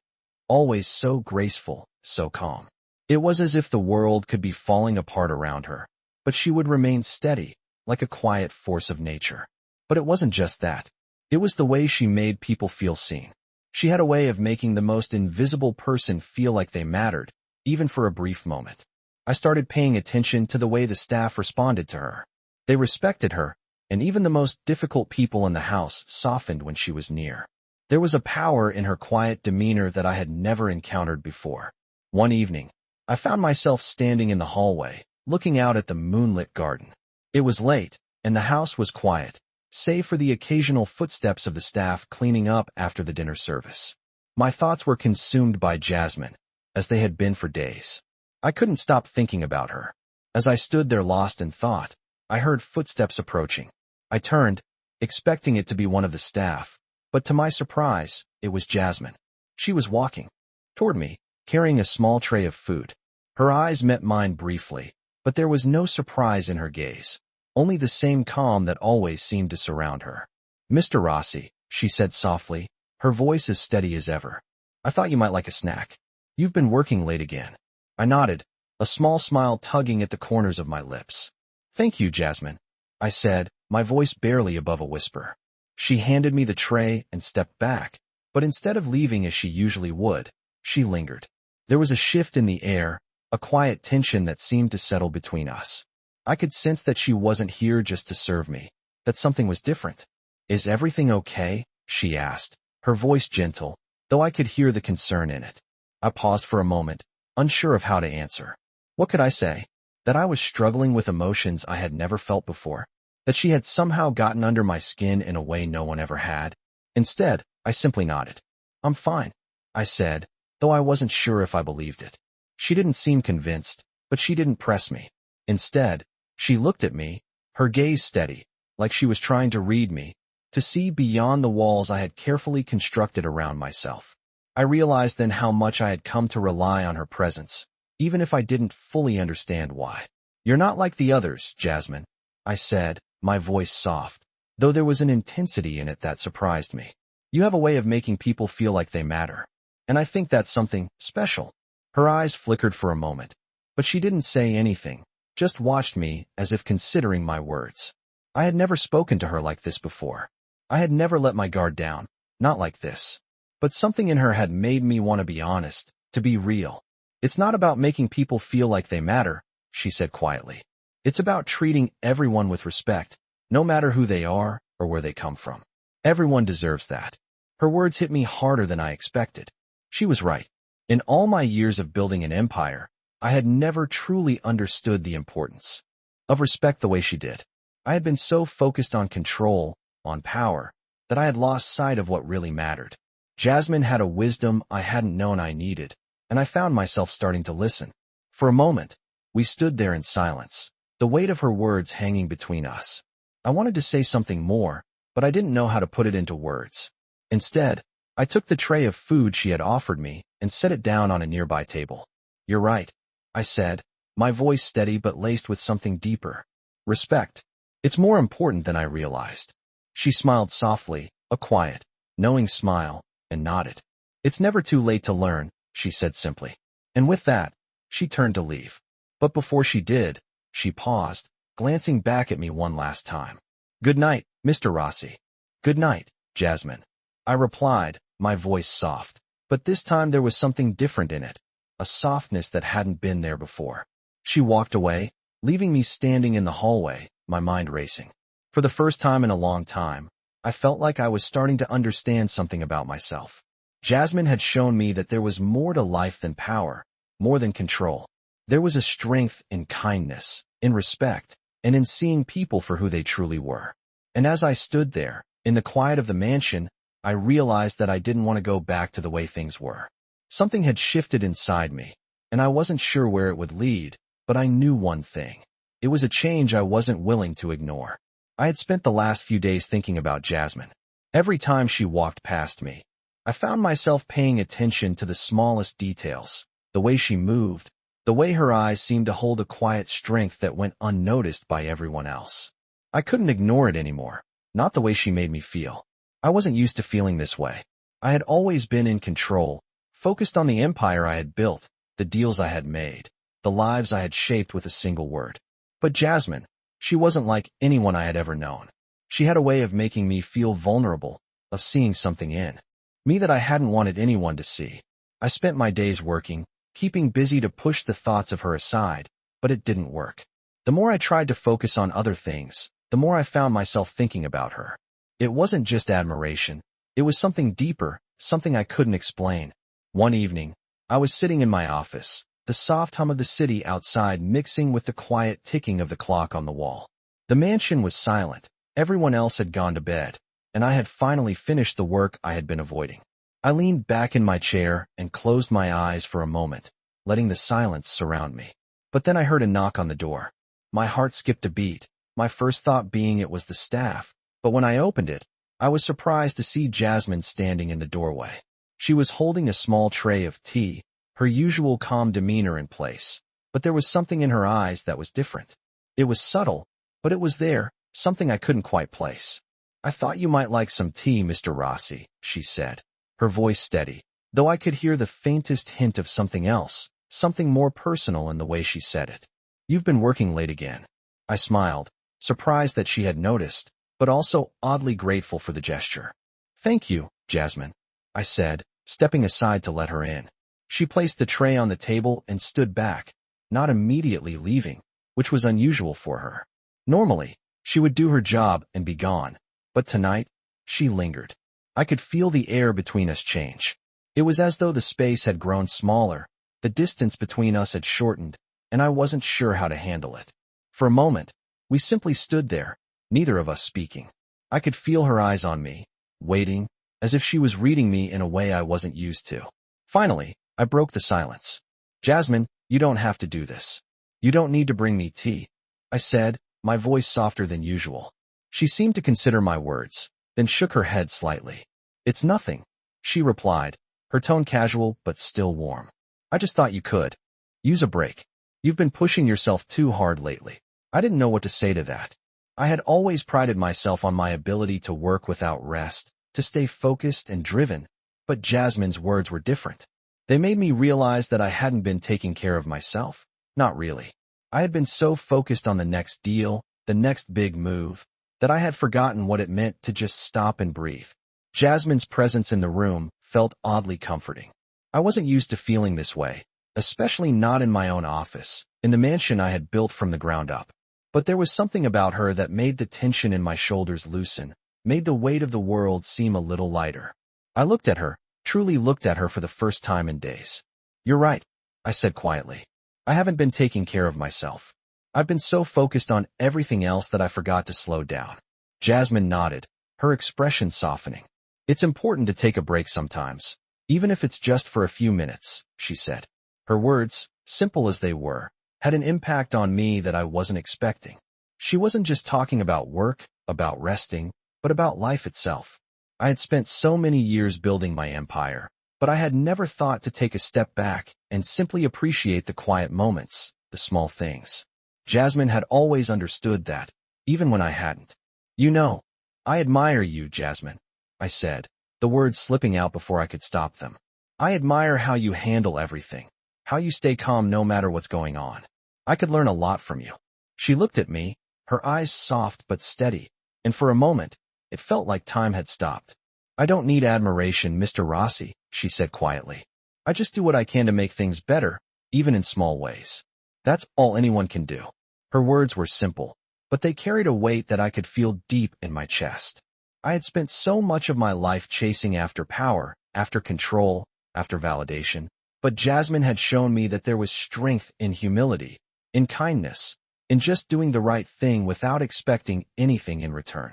always so graceful, so calm. It was as if the world could be falling apart around her, but she would remain steady, like a quiet force of nature. But it wasn't just that. It was the way she made people feel seen. She had a way of making the most invisible person feel like they mattered, even for a brief moment. I started paying attention to the way the staff responded to her. They respected her, and even the most difficult people in the house softened when she was near. There was a power in her quiet demeanor that I had never encountered before. One evening, I found myself standing in the hallway, looking out at the moonlit garden. It was late, and the house was quiet, save for the occasional footsteps of the staff cleaning up after the dinner service. My thoughts were consumed by Jasmine, as they had been for days. I couldn't stop thinking about her. As I stood there lost in thought, I heard footsteps approaching. I turned, expecting it to be one of the staff, but to my surprise, it was Jasmine. She was walking toward me, carrying a small tray of food. Her eyes met mine briefly, but there was no surprise in her gaze, only the same calm that always seemed to surround her. "Mr. Rossi," she said softly, her voice as steady as ever. "I thought you might like a snack. You've been working late again." I nodded, a small smile tugging at the corners of my lips. "Thank you, Jasmine," I said, my voice barely above a whisper. She handed me the tray and stepped back, but instead of leaving as she usually would, she lingered. There was a shift in the air, a quiet tension that seemed to settle between us. I could sense that she wasn't here just to serve me, that something was different. "Is everything okay?" she asked, her voice gentle, though I could hear the concern in it. I paused for a moment, unsure of how to answer. What could I say? That I was struggling with emotions I had never felt before? That she had somehow gotten under my skin in a way no one ever had? Instead, I simply nodded. "I'm fine," I said, though I wasn't sure if I believed it. She didn't seem convinced, but she didn't press me. Instead, she looked at me, her gaze steady, like she was trying to read me, to see beyond the walls I had carefully constructed around myself. I realized then how much I had come to rely on her presence, even if I didn't fully understand why. "You're not like the others, Jasmine," I said, my voice soft, though there was an intensity in it that surprised me. "You have a way of making people feel like they matter, and I think that's something special." Her eyes flickered for a moment, but she didn't say anything, just watched me as if considering my words. I had never spoken to her like this before. I had never let my guard down, not like this. But something in her had made me want to be honest, to be real. "It's not about making people feel like they matter," she said quietly. "It's about treating everyone with respect, no matter who they are or where they come from. Everyone deserves that." Her words hit me harder than I expected. She was right. In all my years of building an empire, I had never truly understood the importance of respect the way she did. I had been so focused on control, on power, that I had lost sight of what really mattered. Jasmine had a wisdom I hadn't known I needed, and I found myself starting to listen. For a moment, we stood there in silence, the weight of her words hanging between us. I wanted to say something more, but I didn't know how to put it into words. Instead, I took the tray of food she had offered me and set it down on a nearby table. "You're right," I said, my voice steady but laced with something deeper. "Respect. It's more important than I realized." She smiled softly, a quiet, knowing smile, and nodded. "It's never too late to learn," she said simply. And with that, she turned to leave. But before she did, she paused, glancing back at me one last time. "Good night, Mr. Rossi." "Good night, Jasmine," I replied, my voice soft. But this time there was something different in it, a softness that hadn't been there before. She walked away, leaving me standing in the hallway, my mind racing. For the first time in a long time, I felt like I was starting to understand something about myself. Jasmine had shown me that there was more to life than power, more than control. There was a strength in kindness, in respect, and in seeing people for who they truly were. And as I stood there, in the quiet of the mansion, I realized that I didn't want to go back to the way things were. Something had shifted inside me, and I wasn't sure where it would lead, but I knew one thing. It was a change I wasn't willing to ignore. I had spent the last few days thinking about Jasmine. Every time she walked past me, I found myself paying attention to the smallest details, the way she moved, the way her eyes seemed to hold a quiet strength that went unnoticed by everyone else. I couldn't ignore it anymore, not the way she made me feel. I wasn't used to feeling this way. I had always been in control, focused on the empire I had built, the deals I had made, the lives I had shaped with a single word. But Jasmine, she wasn't like anyone I had ever known. She had a way of making me feel vulnerable, of seeing something in me that I hadn't wanted anyone to see. I spent my days working, keeping busy to push the thoughts of her aside, but it didn't work. The more I tried to focus on other things, the more I found myself thinking about her. It wasn't just admiration. It was something deeper, something I couldn't explain. One evening, I was sitting in my office, the soft hum of the city outside mixing with the quiet ticking of the clock on the wall. The mansion was silent. Everyone else had gone to bed, and I had finally finished the work I had been avoiding. I leaned back in my chair and closed my eyes for a moment, letting the silence surround me. But then I heard a knock on the door. My heart skipped a beat, my first thought being it was the staff, but when I opened it, I was surprised to see Jasmine standing in the doorway. She was holding a small tray of tea, her usual calm demeanor in place, but there was something in her eyes that was different. It was subtle, but it was there, something I couldn't quite place. "I thought you might like some tea, Mr. Rossi," she said, her voice steady, though I could hear the faintest hint of something else, something more personal in the way she said it. "You've been working late again." I smiled, surprised that she had noticed, but also oddly grateful for the gesture. "Thank you, Jasmine," I said, stepping aside to let her in. She placed the tray on the table and stood back, not immediately leaving, which was unusual for her. Normally, she would do her job and be gone, but tonight, she lingered. I could feel the air between us change. It was as though the space had grown smaller, the distance between us had shortened, and I wasn't sure how to handle it. For a moment, we simply stood there, neither of us speaking. I could feel her eyes on me, waiting, as if she was reading me in a way I wasn't used to. Finally, I broke the silence. "Jasmine, you don't have to do this. You don't need to bring me tea," I said, my voice softer than usual. She seemed to consider my words, then shook her head slightly. "It's nothing," she replied, her tone casual but still warm. "I just thought you could use a break. You've been pushing yourself too hard lately." I didn't know what to say to that. I had always prided myself on my ability to work without rest, to stay focused and driven, but Jasmine's words were different. They made me realize that I hadn't been taking care of myself. Not really. I had been so focused on the next deal, the next big move, that I had forgotten what it meant to just stop and breathe. Jasmine's presence in the room felt oddly comforting. I wasn't used to feeling this way, especially not in my own office, in the mansion I had built from the ground up. But there was something about her that made the tension in my shoulders loosen, made the weight of the world seem a little lighter. I looked at her, truly looked at her for the first time in days. "You're right," I said quietly. "I haven't been taking care of myself. I've been so focused on everything else that I forgot to slow down." Jasmine nodded, her expression softening. "It's important to take a break sometimes, even if it's just for a few minutes," she said. Her words, simple as they were, had an impact on me that I wasn't expecting. She wasn't just talking about work, about resting, but about life itself. I had spent so many years building my empire, but I had never thought to take a step back and simply appreciate the quiet moments, the small things. Jasmine had always understood that, even when I hadn't. "You know, I admire you, Jasmine," I said, the words slipping out before I could stop them. "I admire how you handle everything, how you stay calm no matter what's going on. I could learn a lot from you." She looked at me, her eyes soft but steady, and for a moment, it felt like time had stopped. "I don't need admiration, Mr. Rossi," she said quietly. "I just do what I can to make things better, even in small ways. That's all anyone can do." Her words were simple, but they carried a weight that I could feel deep in my chest. I had spent so much of my life chasing after power, after control, after validation, but Jasmine had shown me that there was strength in humility, in kindness, in just doing the right thing without expecting anything in return.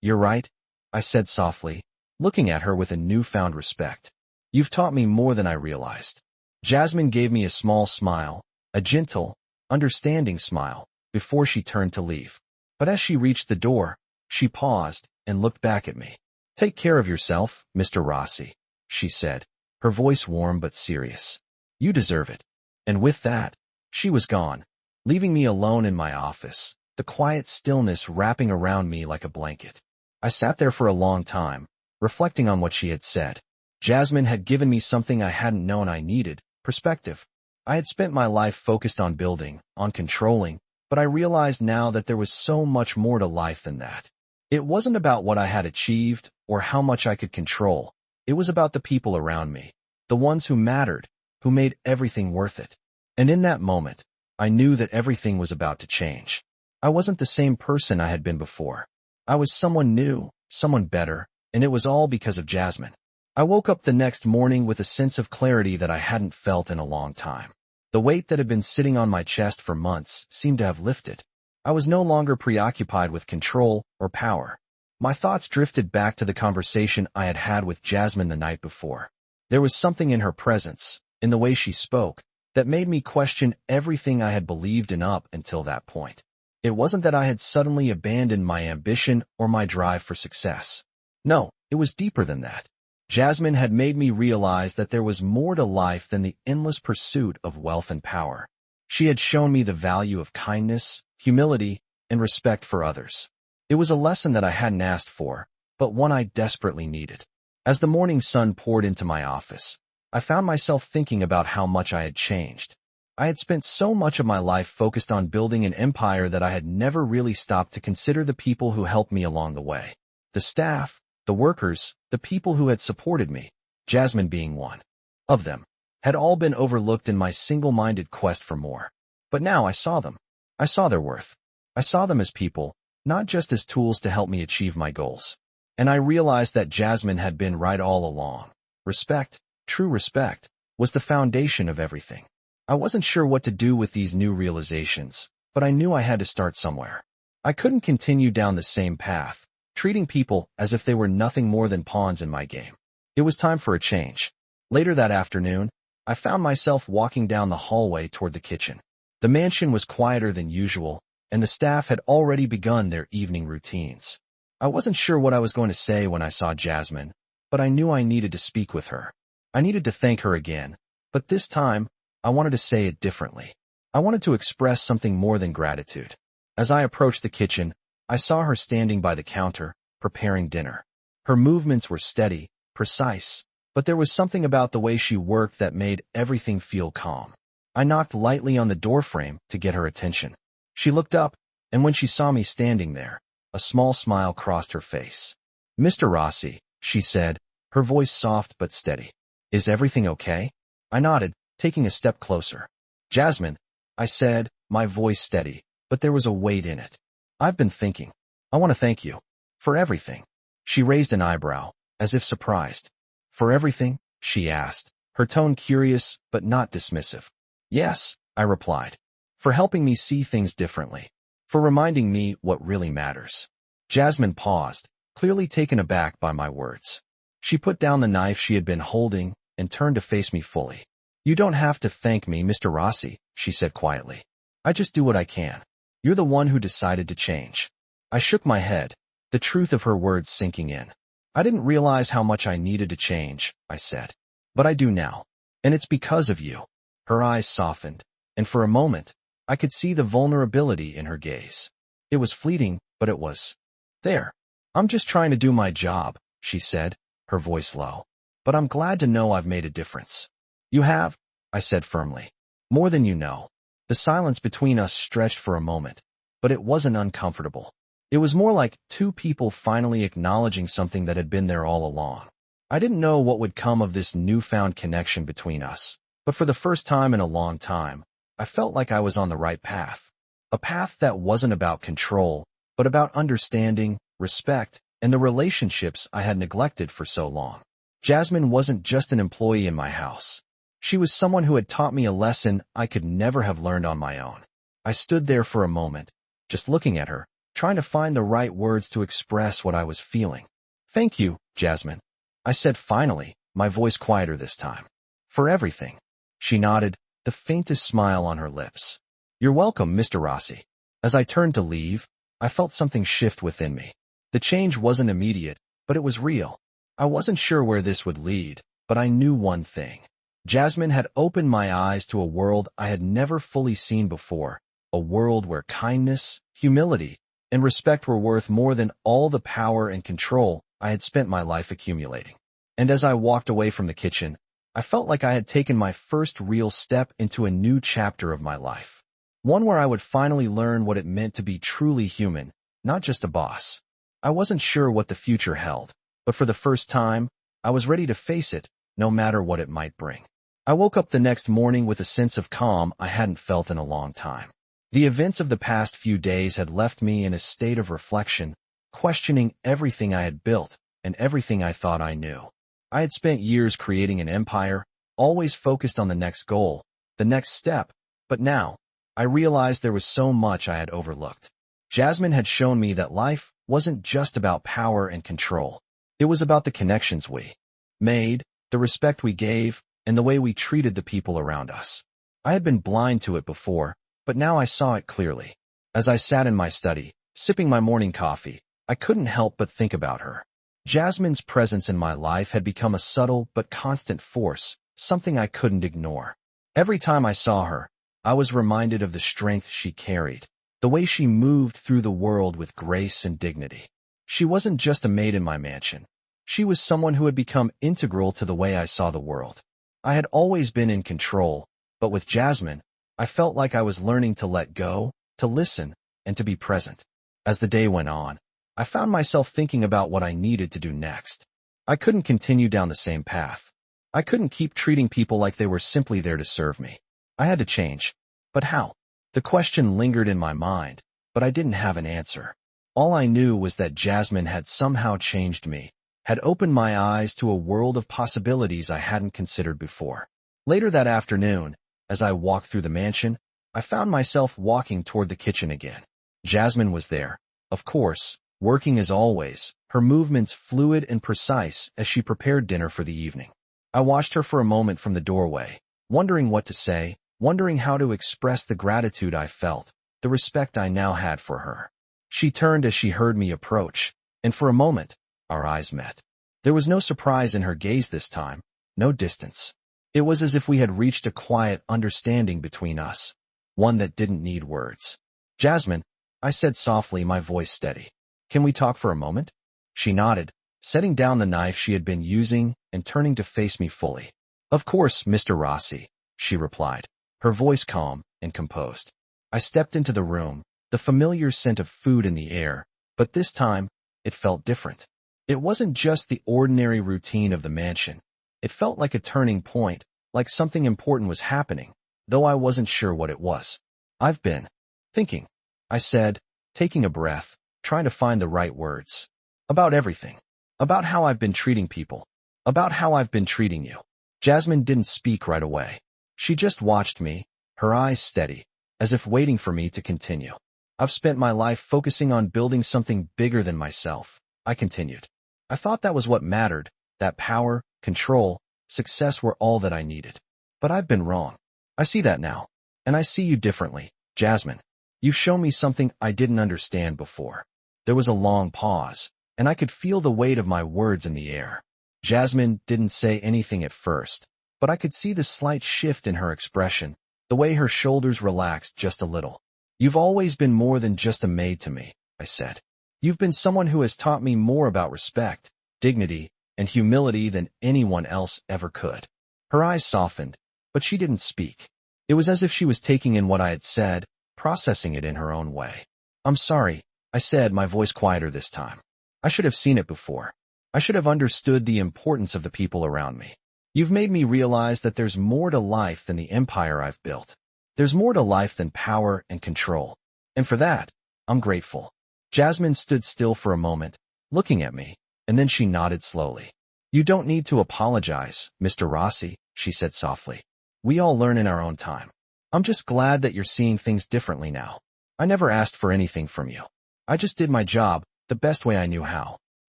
"You're right," I said softly, looking at her with a newfound respect. "You've taught me more than I realized." Jasmine gave me a small smile, a gentle, understanding smile, before she turned to leave. But as she reached the door, she paused and looked back at me. "Take care of yourself, Mr. Rossi," she said, her voice warm but serious. "You deserve it." And with that, she was gone, leaving me alone in my office, the quiet stillness wrapping around me like a blanket. I sat there for a long time, reflecting on what she had said. Jasmine had given me something I hadn't known I needed, perspective. I had spent my life focused on building, on controlling, but I realized now that there was so much more to life than that. It wasn't about what I had achieved or how much I could control. It was about the people around me, the ones who mattered, who made everything worth it. And in that moment, I knew that everything was about to change. I wasn't the same person I had been before. I was someone new, someone better, and it was all because of Jasmine. I woke up the next morning with a sense of clarity that I hadn't felt in a long time. The weight that had been sitting on my chest for months seemed to have lifted. I was no longer preoccupied with control or power. My thoughts drifted back to the conversation I had had with Jasmine the night before. There was something in her presence, in the way she spoke, that made me question everything I had believed in up until that point. It wasn't that I had suddenly abandoned my ambition or my drive for success. No, it was deeper than that. Jasmine had made me realize that there was more to life than the endless pursuit of wealth and power. She had shown me the value of kindness, humility, and respect for others. It was a lesson that I hadn't asked for, but one I desperately needed. As the morning sun poured into my office, I found myself thinking about how much I had changed. I had spent so much of my life focused on building an empire that I had never really stopped to consider the people who helped me along the way. The staff, the workers, the people who had supported me, Jasmine being one of them, had all been overlooked in my single-minded quest for more. But now I saw them. I saw their worth. I saw them as people, not just as tools to help me achieve my goals. And I realized that Jasmine had been right all along. Respect, true respect, was the foundation of everything. I wasn't sure what to do with these new realizations, but I knew I had to start somewhere. I couldn't continue down the same path, treating people as if they were nothing more than pawns in my game. It was time for a change. Later that afternoon, I found myself walking down the hallway toward the kitchen. The mansion was quieter than usual, and the staff had already begun their evening routines. I wasn't sure what I was going to say when I saw Jasmine, but I knew I needed to speak with her. I needed to thank her again, but this time, I wanted to say it differently. I wanted to express something more than gratitude. As I approached the kitchen, I saw her standing by the counter, preparing dinner. Her movements were steady, precise, but there was something about the way she worked that made everything feel calm. I knocked lightly on the doorframe to get her attention. She looked up, and when she saw me standing there, a small smile crossed her face. "Mr. Rossi," she said, her voice soft but steady. "Is everything okay?" I nodded, taking a step closer. "Jasmine," I said, my voice steady, but there was a weight in it. "I've been thinking. I want to thank you. For everything." She raised an eyebrow, as if surprised. "For everything?" she asked, her tone curious but not dismissive. "Yes," I replied. "For helping me see things differently. For reminding me what really matters." Jasmine paused, clearly taken aback by my words. She put down the knife she had been holding and turned to face me fully. "You don't have to thank me, Mr. Rossi," she said quietly. "I just do what I can. You're the one who decided to change." I shook my head, the truth of her words sinking in. "I didn't realize how much I needed to change," I said. "But I do now. And it's because of you." Her eyes softened, and for a moment, I could see the vulnerability in her gaze. It was fleeting, but it was there. "I'm just trying to do my job," she said, her voice low. "But I'm glad to know I've made a difference." "You have," I said firmly. "More than you know." The silence between us stretched for a moment, but it wasn't uncomfortable. It was more like two people finally acknowledging something that had been there all along. I didn't know what would come of this newfound connection between us, but for the first time in a long time, I felt like I was on the right path. A path that wasn't about control, but about understanding, respect, and the relationships I had neglected for so long. Jasmine wasn't just an employee in my house. She was someone who had taught me a lesson I could never have learned on my own. I stood there for a moment, just looking at her, trying to find the right words to express what I was feeling. "Thank you, Jasmine," I said finally, my voice quieter this time. "For everything." She nodded, the faintest smile on her lips. "You're welcome, Mr. Rossi." As I turned to leave, I felt something shift within me. The change wasn't immediate, but it was real. I wasn't sure where this would lead, but I knew one thing. Jasmine had opened my eyes to a world I had never fully seen before, a world where kindness, humility, and respect were worth more than all the power and control I had spent my life accumulating. And as I walked away from the kitchen, I felt like I had taken my first real step into a new chapter of my life. One where I would finally learn what it meant to be truly human, not just a boss. I wasn't sure what the future held, but for the first time, I was ready to face it, no matter what it might bring. I woke up the next morning with a sense of calm I hadn't felt in a long time. The events of the past few days had left me in a state of reflection, questioning everything I had built and everything I thought I knew. I had spent years creating an empire, always focused on the next goal, the next step, but now, I realized there was so much I had overlooked. Jasmine had shown me that life wasn't just about power and control. It was about the connections we made, the respect we gave, and the way we treated the people around us. I had been blind to it before, but now I saw it clearly. As I sat in my study, sipping my morning coffee, I couldn't help but think about her. Jasmine's presence in my life had become a subtle but constant force, something I couldn't ignore. Every time I saw her, I was reminded of the strength she carried, the way she moved through the world with grace and dignity. She wasn't just a maid in my mansion. She was someone who had become integral to the way I saw the world. I had always been in control, but with Jasmine, I felt like I was learning to let go, to listen, and to be present. As the day went on, I found myself thinking about what I needed to do next. I couldn't continue down the same path. I couldn't keep treating people like they were simply there to serve me. I had to change. But how? The question lingered in my mind, but I didn't have an answer. All I knew was that Jasmine had somehow changed me, had opened my eyes to a world of possibilities I hadn't considered before. Later that afternoon, as I walked through the mansion, I found myself walking toward the kitchen again. Jasmine was there, of course, working as always, her movements fluid and precise as she prepared dinner for the evening. I watched her for a moment from the doorway, wondering what to say, wondering how to express the gratitude I felt, the respect I now had for her. She turned as she heard me approach, and for a moment, our eyes met. There was no surprise in her gaze this time, no distance. It was as if we had reached a quiet understanding between us, one that didn't need words. "Jasmine," I said softly, my voice steady. "Can we talk for a moment?" She nodded, setting down the knife she had been using and turning to face me fully. "Of course, Mr. Rossi," she replied, her voice calm and composed. I stepped into the room, the familiar scent of food in the air, but this time, it felt different. It wasn't just the ordinary routine of the mansion. It felt like a turning point, like something important was happening, though I wasn't sure what it was. "I've been thinking," I said, taking a breath, trying to find the right words. "About everything. About how I've been treating people. About how I've been treating you." Jasmine didn't speak right away. She just watched me, her eyes steady, as if waiting for me to continue. "I've spent my life focusing on building something bigger than myself," I continued. "I thought that was what mattered, that power, control, success were all that I needed. But I've been wrong. I see that now. And I see you differently, Jasmine. You've shown me something I didn't understand before." There was a long pause, and I could feel the weight of my words in the air. Jasmine didn't say anything at first, but I could see the slight shift in her expression, the way her shoulders relaxed just a little. "You've always been more than just a maid to me," I said. "You've been someone who has taught me more about respect, dignity, and humility than anyone else ever could." Her eyes softened, but she didn't speak. It was as if she was taking in what I had said, processing it in her own way. "I'm sorry," I said, my voice quieter this time. "I should have seen it before. I should have understood the importance of the people around me. You've made me realize that there's more to life than the empire I've built. There's more to life than power and control. And for that, I'm grateful." Jasmine stood still for a moment, looking at me, and then she nodded slowly. "You don't need to apologize, Mr. Rossi," she said softly. "We all learn in our own time. I'm just glad that you're seeing things differently now. I never asked for anything from you. I just did my job the best way I knew how.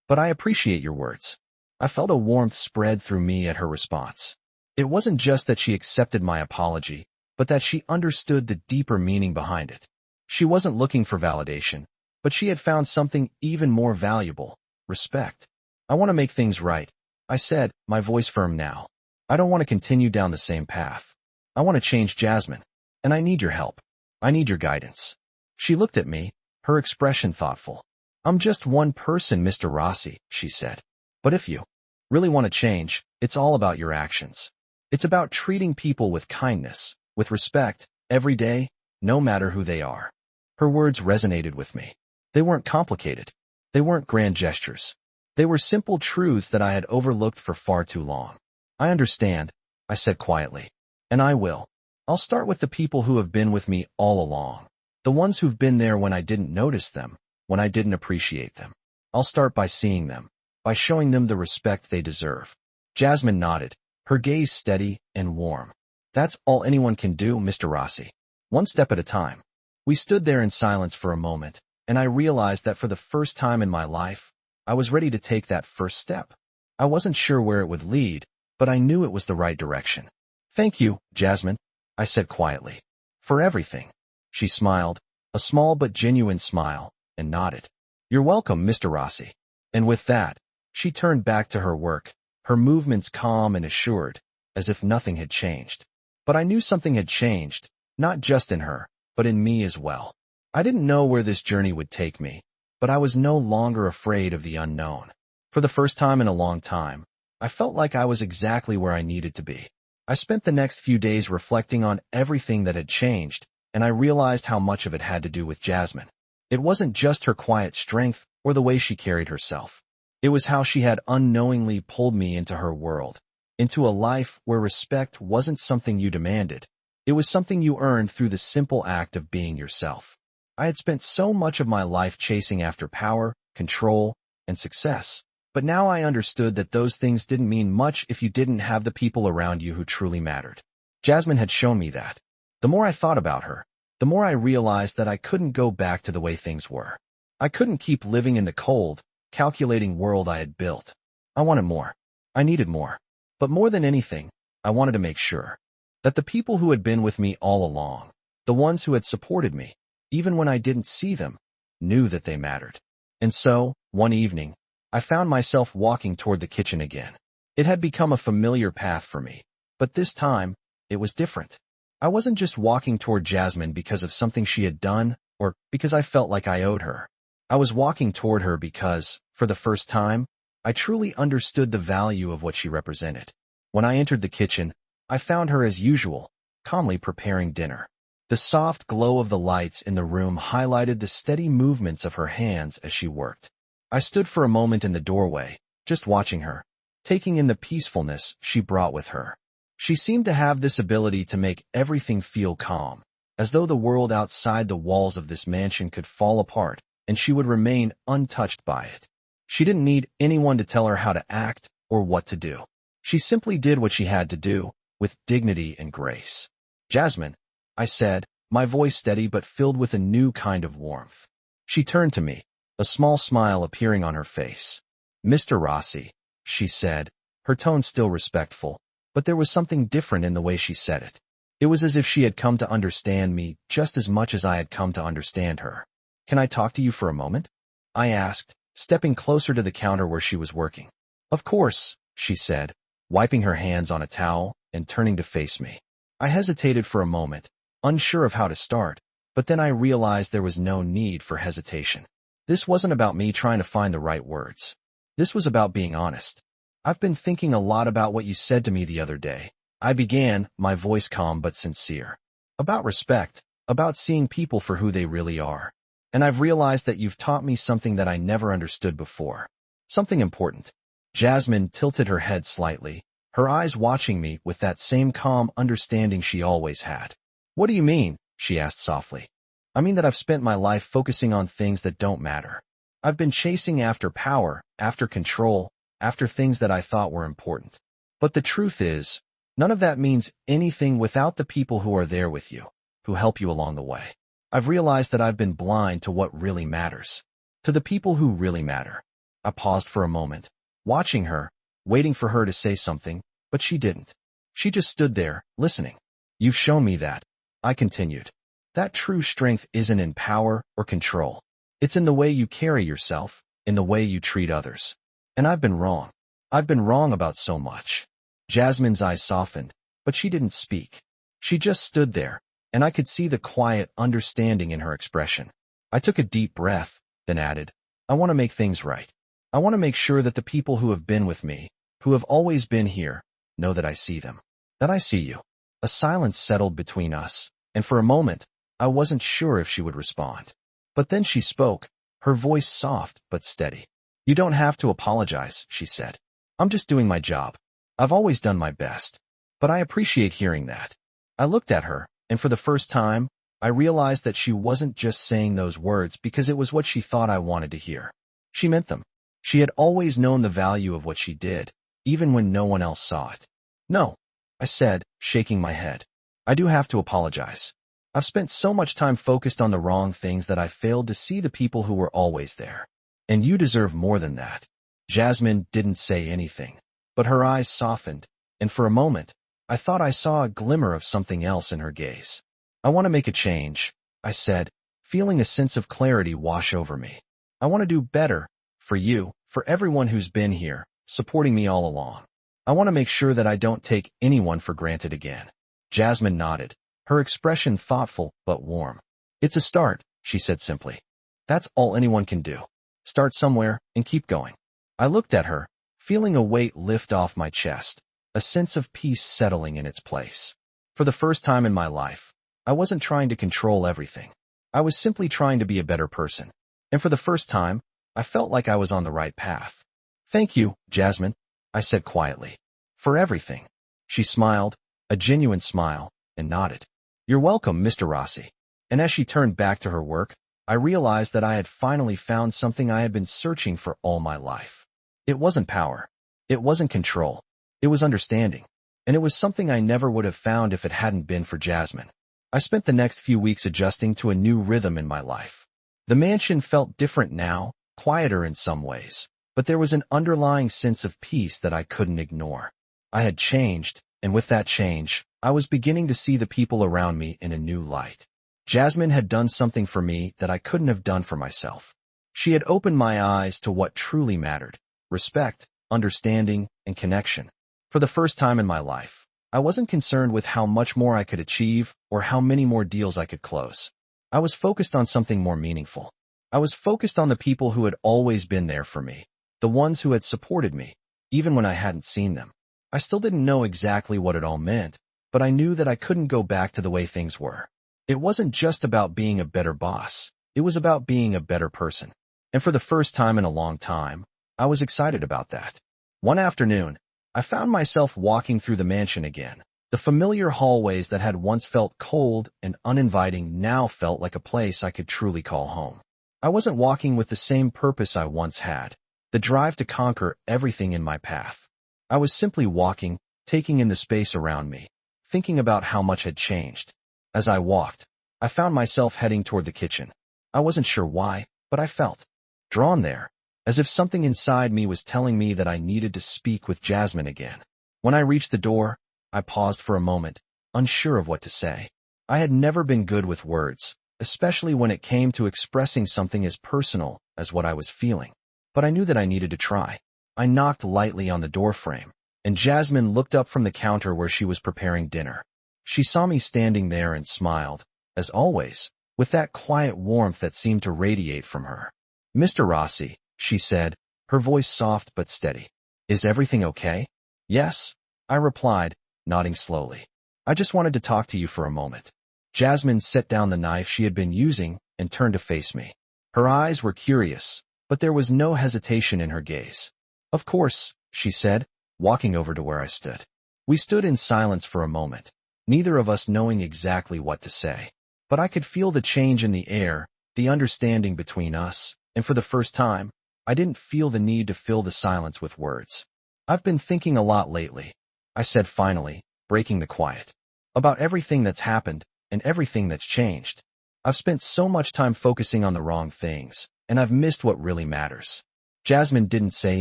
But I appreciate your words." I felt a warmth spread through me at her response. It wasn't just that she accepted my apology, but that she understood the deeper meaning behind it. She wasn't looking for validation, but she had found something even more valuable: respect. "I want to make things right," I said, my voice firm now. "I don't want to continue down the same path. I want to change, Jasmine. And I need your help. I need your guidance." She looked at me, her expression thoughtful. "I'm just one person, Mr. Rossi," she said. "But if you really want to change, it's all about your actions. It's about treating people with kindness, with respect, every day, no matter who they are." Her words resonated with me. They weren't complicated. They weren't grand gestures. They were simple truths that I had overlooked for far too long. "I understand," I said quietly. "And I will. I'll start with the people who have been with me all along. The ones who've been there when I didn't notice them, when I didn't appreciate them. I'll start by seeing them, by showing them the respect they deserve." Jasmine nodded, her gaze steady and warm. That's all anyone can do, Mr. Rossi. One step at a time. We stood there in silence for a moment, and I realized that for the first time in my life, I was ready to take that first step. I wasn't sure where it would lead, but I knew it was the right direction. Thank you, Jasmine, I said quietly. For everything. She smiled, a small but genuine smile, and nodded. You're welcome, Mr. Rossi. And with that, she turned back to her work, her movements calm and assured, as if nothing had changed. But I knew something had changed, not just in her, but in me as well. I didn't know where this journey would take me, but I was no longer afraid of the unknown. For the first time in a long time, I felt like I was exactly where I needed to be. I spent the next few days reflecting on everything that had changed, and I realized how much of it had to do with Jasmine. It wasn't just her quiet strength or the way she carried herself. It was how she had unknowingly pulled me into her world, into a life where respect wasn't something you demanded. It was something you earned through the simple act of being yourself. I had spent so much of my life chasing after power, control, and success, but now I understood that those things didn't mean much if you didn't have the people around you who truly mattered. Jasmine had shown me that. The more I thought about her, the more I realized that I couldn't go back to the way things were. I couldn't keep living in the cold, calculating world I had built. I wanted more. I needed more. But more than anything, I wanted to make sure that the people who had been with me all along, the ones who had supported me, even when I didn't see them, knew that they mattered. And so, one evening, I found myself walking toward the kitchen again. It had become a familiar path for me, but this time, it was different. I wasn't just walking toward Jasmine because of something she had done or because I felt like I owed her. I was walking toward her because, for the first time, I truly understood the value of what she represented. When I entered the kitchen, I found her as usual, calmly preparing dinner. The soft glow of the lights in the room highlighted the steady movements of her hands as she worked. I stood for a moment in the doorway, just watching her, taking in the peacefulness she brought with her. She seemed to have this ability to make everything feel calm, as though the world outside the walls of this mansion could fall apart, and she would remain untouched by it. She didn't need anyone to tell her how to act or what to do. She simply did what she had to do, with dignity and grace. Jasmine, I said, my voice steady but filled with a new kind of warmth. She turned to me, a small smile appearing on her face. Mr. Rossi, she said, her tone still respectful, but there was something different in the way she said it. It was as if she had come to understand me just as much as I had come to understand her. Can I talk to you for a moment? I asked, stepping closer to the counter where she was working. Of course, she said, wiping her hands on a towel and turning to face me. I hesitated for a moment, unsure of how to start, but then I realized there was no need for hesitation. This wasn't about me trying to find the right words. This was about being honest. I've been thinking a lot about what you said to me the other day. I began, my voice calm but sincere. About respect, about seeing people for who they really are. And I've realized that you've taught me something that I never understood before. Something important. Jasmine tilted her head slightly, her eyes watching me with that same calm understanding she always had. What do you mean? She asked softly. I mean that I've spent my life focusing on things that don't matter. I've been chasing after power, after control, after things that I thought were important. But the truth is, none of that means anything without the people who are there with you, who help you along the way. I've realized that I've been blind to what really matters, to the people who really matter. I paused for a moment, watching her, waiting for her to say something, but she didn't. She just stood there, listening. You've shown me that, I continued. That true strength isn't in power or control. It's in the way you carry yourself, in the way you treat others. And I've been wrong. I've been wrong about so much. Jasmine's eyes softened, but she didn't speak. She just stood there, and I could see the quiet understanding in her expression. I took a deep breath, then added, I want to make things right. I want to make sure that the people who have been with me, who have always been here, know that I see them. That I see you. A silence settled between us, and for a moment, I wasn't sure if she would respond. But then she spoke, her voice soft but steady. You don't have to apologize, she said. I'm just doing my job. I've always done my best. But I appreciate hearing that. I looked at her, and for the first time, I realized that she wasn't just saying those words because it was what she thought I wanted to hear. She meant them. She had always known the value of what she did, even when no one else saw it. No, I said, shaking my head. I do have to apologize. I've spent so much time focused on the wrong things that I failed to see the people who were always there. And you deserve more than that. Jasmine didn't say anything, but her eyes softened, and for a moment, I thought I saw a glimmer of something else in her gaze. I want to make a change, I said, feeling a sense of clarity wash over me. I want to do better, for you, for everyone who's been here, supporting me all along. I want to make sure that I don't take anyone for granted again. Jasmine nodded, her expression thoughtful but warm. It's a start, she said simply. That's all anyone can do. Start somewhere and keep going. I looked at her, feeling a weight lift off my chest, a sense of peace settling in its place. For the first time in my life, I wasn't trying to control everything. I was simply trying to be a better person. And for the first time, I felt like I was on the right path. Thank you, Jasmine, I said quietly. For everything. She smiled, a genuine smile, and nodded. You're welcome, Mr. Rossi. And as she turned back to her work, I realized that I had finally found something I had been searching for all my life. It wasn't power. It wasn't control. It was understanding. And it was something I never would have found if it hadn't been for Jasmine. I spent the next few weeks adjusting to a new rhythm in my life. The mansion felt different now, quieter in some ways, but there was an underlying sense of peace that I couldn't ignore. I had changed, and with that change, I was beginning to see the people around me in a new light. Jasmine had done something for me that I couldn't have done for myself. She had opened my eyes to what truly mattered: respect, understanding, and connection. For the first time in my life, I wasn't concerned with how much more I could achieve or how many more deals I could close. I was focused on something more meaningful. I was focused on the people who had always been there for me, the ones who had supported me, even when I hadn't seen them. I still didn't know exactly what it all meant, but I knew that I couldn't go back to the way things were. It wasn't just about being a better boss. It was about being a better person. And for the first time in a long time, I was excited about that. One afternoon, I found myself walking through the mansion again. The familiar hallways that had once felt cold and uninviting now felt like a place I could truly call home. I wasn't walking with the same purpose I once had, the drive to conquer everything in my path. I was simply walking, taking in the space around me, thinking about how much had changed. As I walked, I found myself heading toward the kitchen. I wasn't sure why, but I felt drawn there, as if something inside me was telling me that I needed to speak with Jasmine again. When I reached the door, I paused for a moment, unsure of what to say. I had never been good with words, especially when it came to expressing something as personal as what I was feeling. But I knew that I needed to try. I knocked lightly on the doorframe, and Jasmine looked up from the counter where she was preparing dinner. She saw me standing there and smiled, as always, with that quiet warmth that seemed to radiate from her. Mr. Rossi, she said, her voice soft but steady. Is everything okay? Yes, I replied, nodding slowly. I just wanted to talk to you for a moment. Jasmine set down the knife she had been using and turned to face me. Her eyes were curious, but there was no hesitation in her gaze. Of course, she said, walking over to where I stood. We stood in silence for a moment, neither of us knowing exactly what to say. But I could feel the change in the air, the understanding between us, and for the first time, I didn't feel the need to fill the silence with words. I've been thinking a lot lately, I said finally, breaking the quiet, about everything that's happened and everything that's changed. I've spent so much time focusing on the wrong things, and I've missed what really matters. Jasmine didn't say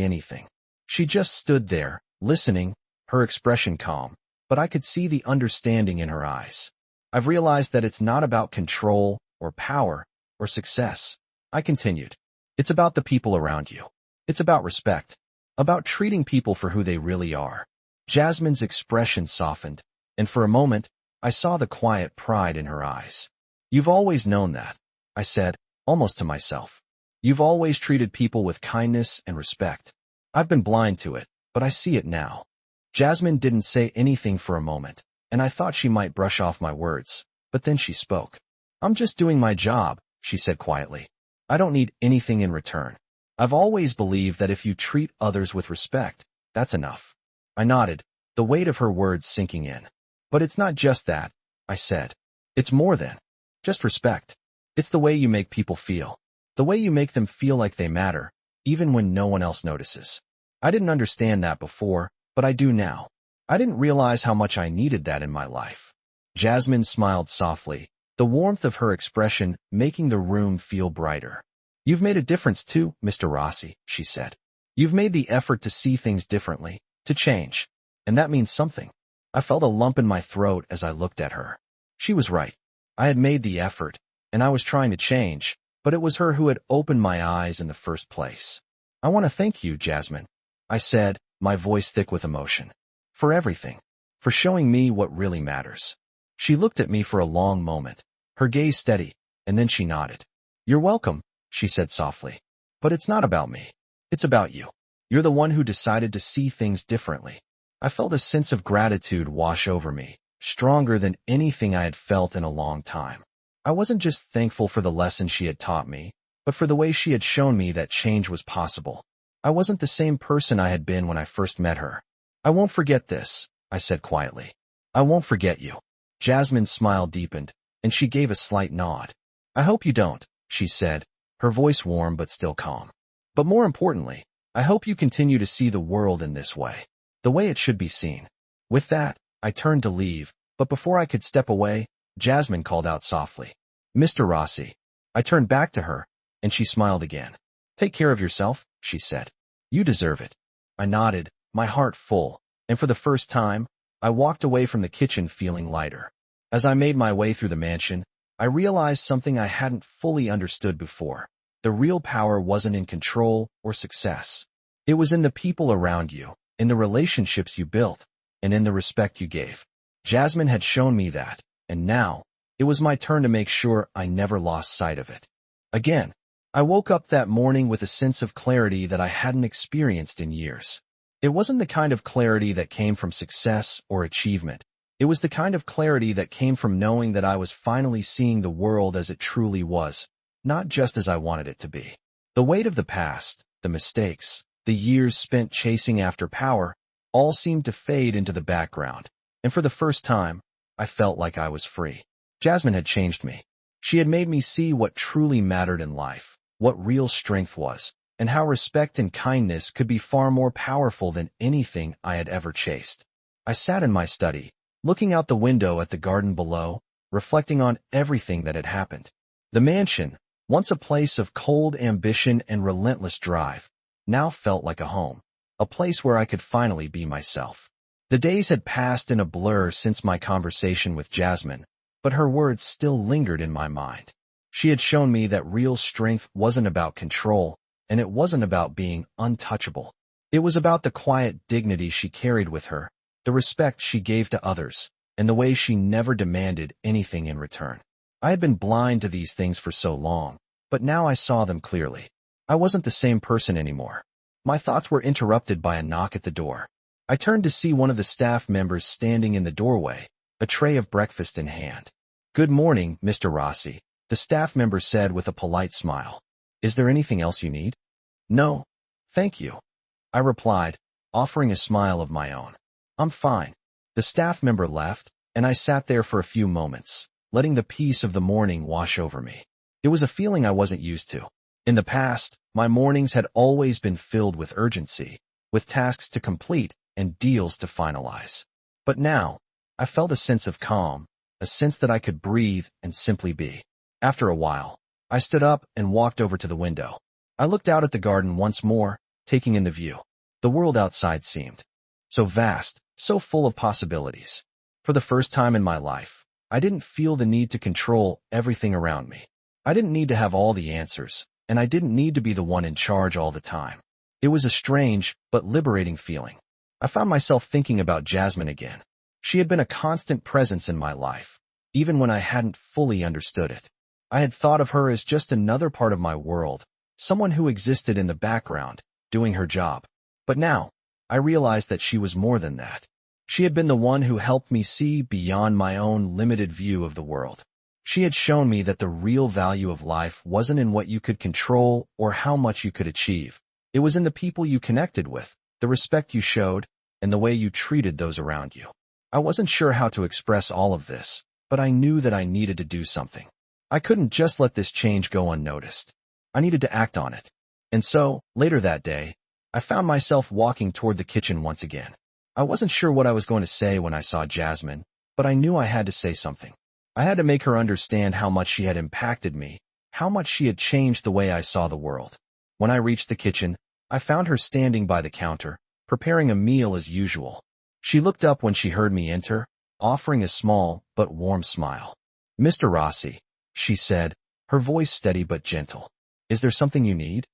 anything. She just stood there, listening, her expression calm, but I could see the understanding in her eyes. I've realized that it's not about control or power or success, I continued. It's about the people around you. It's about respect, about treating people for who they really are. Jasmine's expression softened, and for a moment, I saw the quiet pride in her eyes. You've always known that, I said, almost to myself. You've always treated people with kindness and respect. I've been blind to it, but I see it now. Jasmine didn't say anything for a moment, and I thought she might brush off my words, but then she spoke. I'm just doing my job, she said quietly. I don't need anything in return. I've always believed that if you treat others with respect, that's enough. I nodded, the weight of her words sinking in. But it's not just that, I said. It's more than just respect. It's the way you make people feel. The way you make them feel like they matter, even when no one else notices. I didn't understand that before, but I do now. I didn't realize how much I needed that in my life. Jasmine smiled softly, the warmth of her expression making the room feel brighter. You've made a difference too, Mr. Rossi, she said. You've made the effort to see things differently, to change. And that means something. I felt a lump in my throat as I looked at her. She was right. I had made the effort, and I was trying to change, but it was her who had opened my eyes in the first place. I want to thank you, Jasmine, I said, my voice thick with emotion. For everything. For showing me what really matters. She looked at me for a long moment, her gaze steady, and then she nodded. You're welcome, she said softly. But it's not about me. It's about you. You're the one who decided to see things differently. I felt a sense of gratitude wash over me, stronger than anything I had felt in a long time. I wasn't just thankful for the lesson she had taught me, but for the way she had shown me that change was possible. I wasn't the same person I had been when I first met her. I won't forget this, I said quietly. I won't forget you. Jasmine's smile deepened, and she gave a slight nod. I hope you don't, she said, her voice warm but still calm. But more importantly, I hope you continue to see the world in this way, the way it should be seen. With that, I turned to leave, but before I could step away, Jasmine called out softly. Mr. Rossi. I turned back to her, and she smiled again. Take care of yourself, she said. You deserve it. I nodded, my heart full, and for the first time, I walked away from the kitchen feeling lighter. As I made my way through the mansion, I realized something I hadn't fully understood before. The real power wasn't in control or success. It was in the people around you, in the relationships you built, and in the respect you gave. Jasmine had shown me that, and now, it was my turn to make sure I never lost sight of it. Again, I woke up that morning with a sense of clarity that I hadn't experienced in years. It wasn't the kind of clarity that came from success or achievement. It was the kind of clarity that came from knowing that I was finally seeing the world as it truly was, not just as I wanted it to be. The weight of the past, the mistakes, the years spent chasing after power, all seemed to fade into the background, and for the first time, I felt like I was free. Jasmine had changed me. She had made me see what truly mattered in life, what real strength was, and how respect and kindness could be far more powerful than anything I had ever chased. I sat in my study, looking out the window at the garden below, reflecting on everything that had happened. The mansion, once a place of cold ambition and relentless drive, now felt like a home, a place where I could finally be myself. The days had passed in a blur since my conversation with Jasmine, but her words still lingered in my mind. She had shown me that real strength wasn't about control, and it wasn't about being untouchable. It was about the quiet dignity she carried with her, the respect she gave to others, and the way she never demanded anything in return. I had been blind to these things for so long, but now I saw them clearly. I wasn't the same person anymore. My thoughts were interrupted by a knock at the door. I turned to see one of the staff members standing in the doorway, a tray of breakfast in hand. Good morning, Mr. Rossi, the staff member said with a polite smile. Is there anything else you need? No, thank you, I replied, offering a smile of my own. I'm fine. The staff member left, and I sat there for a few moments, letting the peace of the morning wash over me. It was a feeling I wasn't used to. In the past, my mornings had always been filled with urgency, with tasks to complete and deals to finalize. But now, I felt a sense of calm, a sense that I could breathe and simply be. After a while, I stood up and walked over to the window. I looked out at the garden once more, taking in the view. The world outside seemed so vast, so full of possibilities. For the first time in my life, I didn't feel the need to control everything around me. I didn't need to have all the answers, and I didn't need to be the one in charge all the time. It was a strange but liberating feeling. I found myself thinking about Jasmine again. She had been a constant presence in my life, even when I hadn't fully understood it. I had thought of her as just another part of my world, someone who existed in the background, doing her job. But now, I realized that she was more than that. She had been the one who helped me see beyond my own limited view of the world. She had shown me that the real value of life wasn't in what you could control or how much you could achieve. It was in the people you connected with, the respect you showed, and the way you treated those around you. I wasn't sure how to express all of this, but I knew that I needed to do something. I couldn't just let this change go unnoticed. I needed to act on it. And so, later that day, I found myself walking toward the kitchen once again. I wasn't sure what I was going to say when I saw Jasmine, but I knew I had to say something. I had to make her understand how much she had impacted me, how much she had changed the way I saw the world. When I reached the kitchen, I found her standing by the counter, preparing a meal as usual. She looked up when she heard me enter, offering a small but warm smile. "Mr. Rossi," she said, her voice steady but gentle. "Is there something you need?"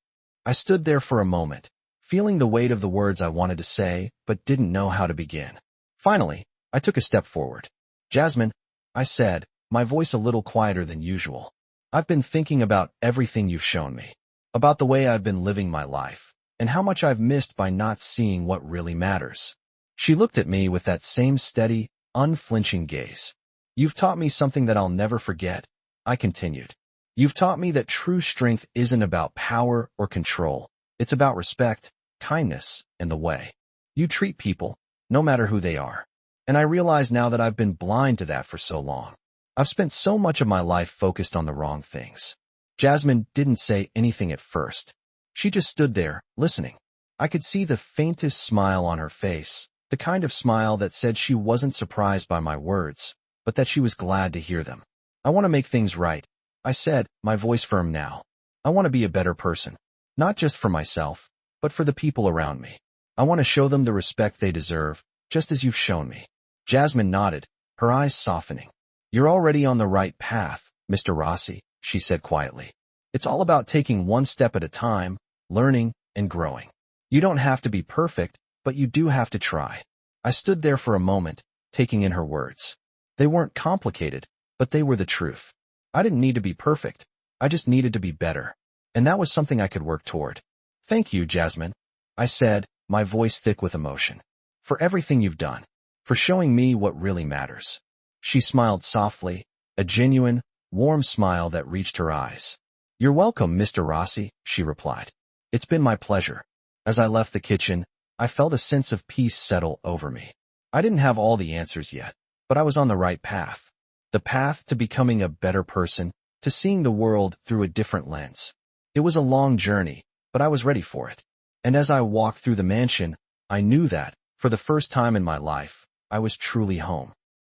I stood there for a moment, feeling the weight of the words I wanted to say, but didn't know how to begin. Finally, I took a step forward. "Jasmine," I said, my voice a little quieter than usual. "I've been thinking about everything you've shown me, about the way I've been living my life, and how much I've missed by not seeing what really matters." She looked at me with that same steady, unflinching gaze. "You've taught me something that I'll never forget," I continued. "You've taught me that true strength isn't about power or control. It's about respect, kindness, and the way you treat people, no matter who they are. And I realize now that I've been blind to that for so long. I've spent so much of my life focused on the wrong things." Jasmine didn't say anything at first. She just stood there, listening. I could see the faintest smile on her face, the kind of smile that said she wasn't surprised by my words, but that she was glad to hear them. "I want to make things right," I said, my voice firm now. "I want to be a better person, not just for myself, but for the people around me. I want to show them the respect they deserve, just as you've shown me." Jasmine nodded, her eyes softening. "You're already on the right path, Mr. Rossi," she said quietly. "It's all about taking one step at a time, learning and growing. You don't have to be perfect, but you do have to try." I stood there for a moment, taking in her words. They weren't complicated, but they were the truth. I didn't need to be perfect. I just needed to be better. And that was something I could work toward. "Thank you, Jasmine," I said, my voice thick with emotion. "For everything you've done. For showing me what really matters." She smiled softly, a genuine, warm smile that reached her eyes. "You're welcome, Mr. Rossi," she replied. "It's been my pleasure." As I left the kitchen, I felt a sense of peace settle over me. I didn't have all the answers yet, but I was on the right path. The path to becoming a better person, to seeing the world through a different lens. It was a long journey, but I was ready for it. And as I walked through the mansion, I knew that, for the first time in my life, I was truly home.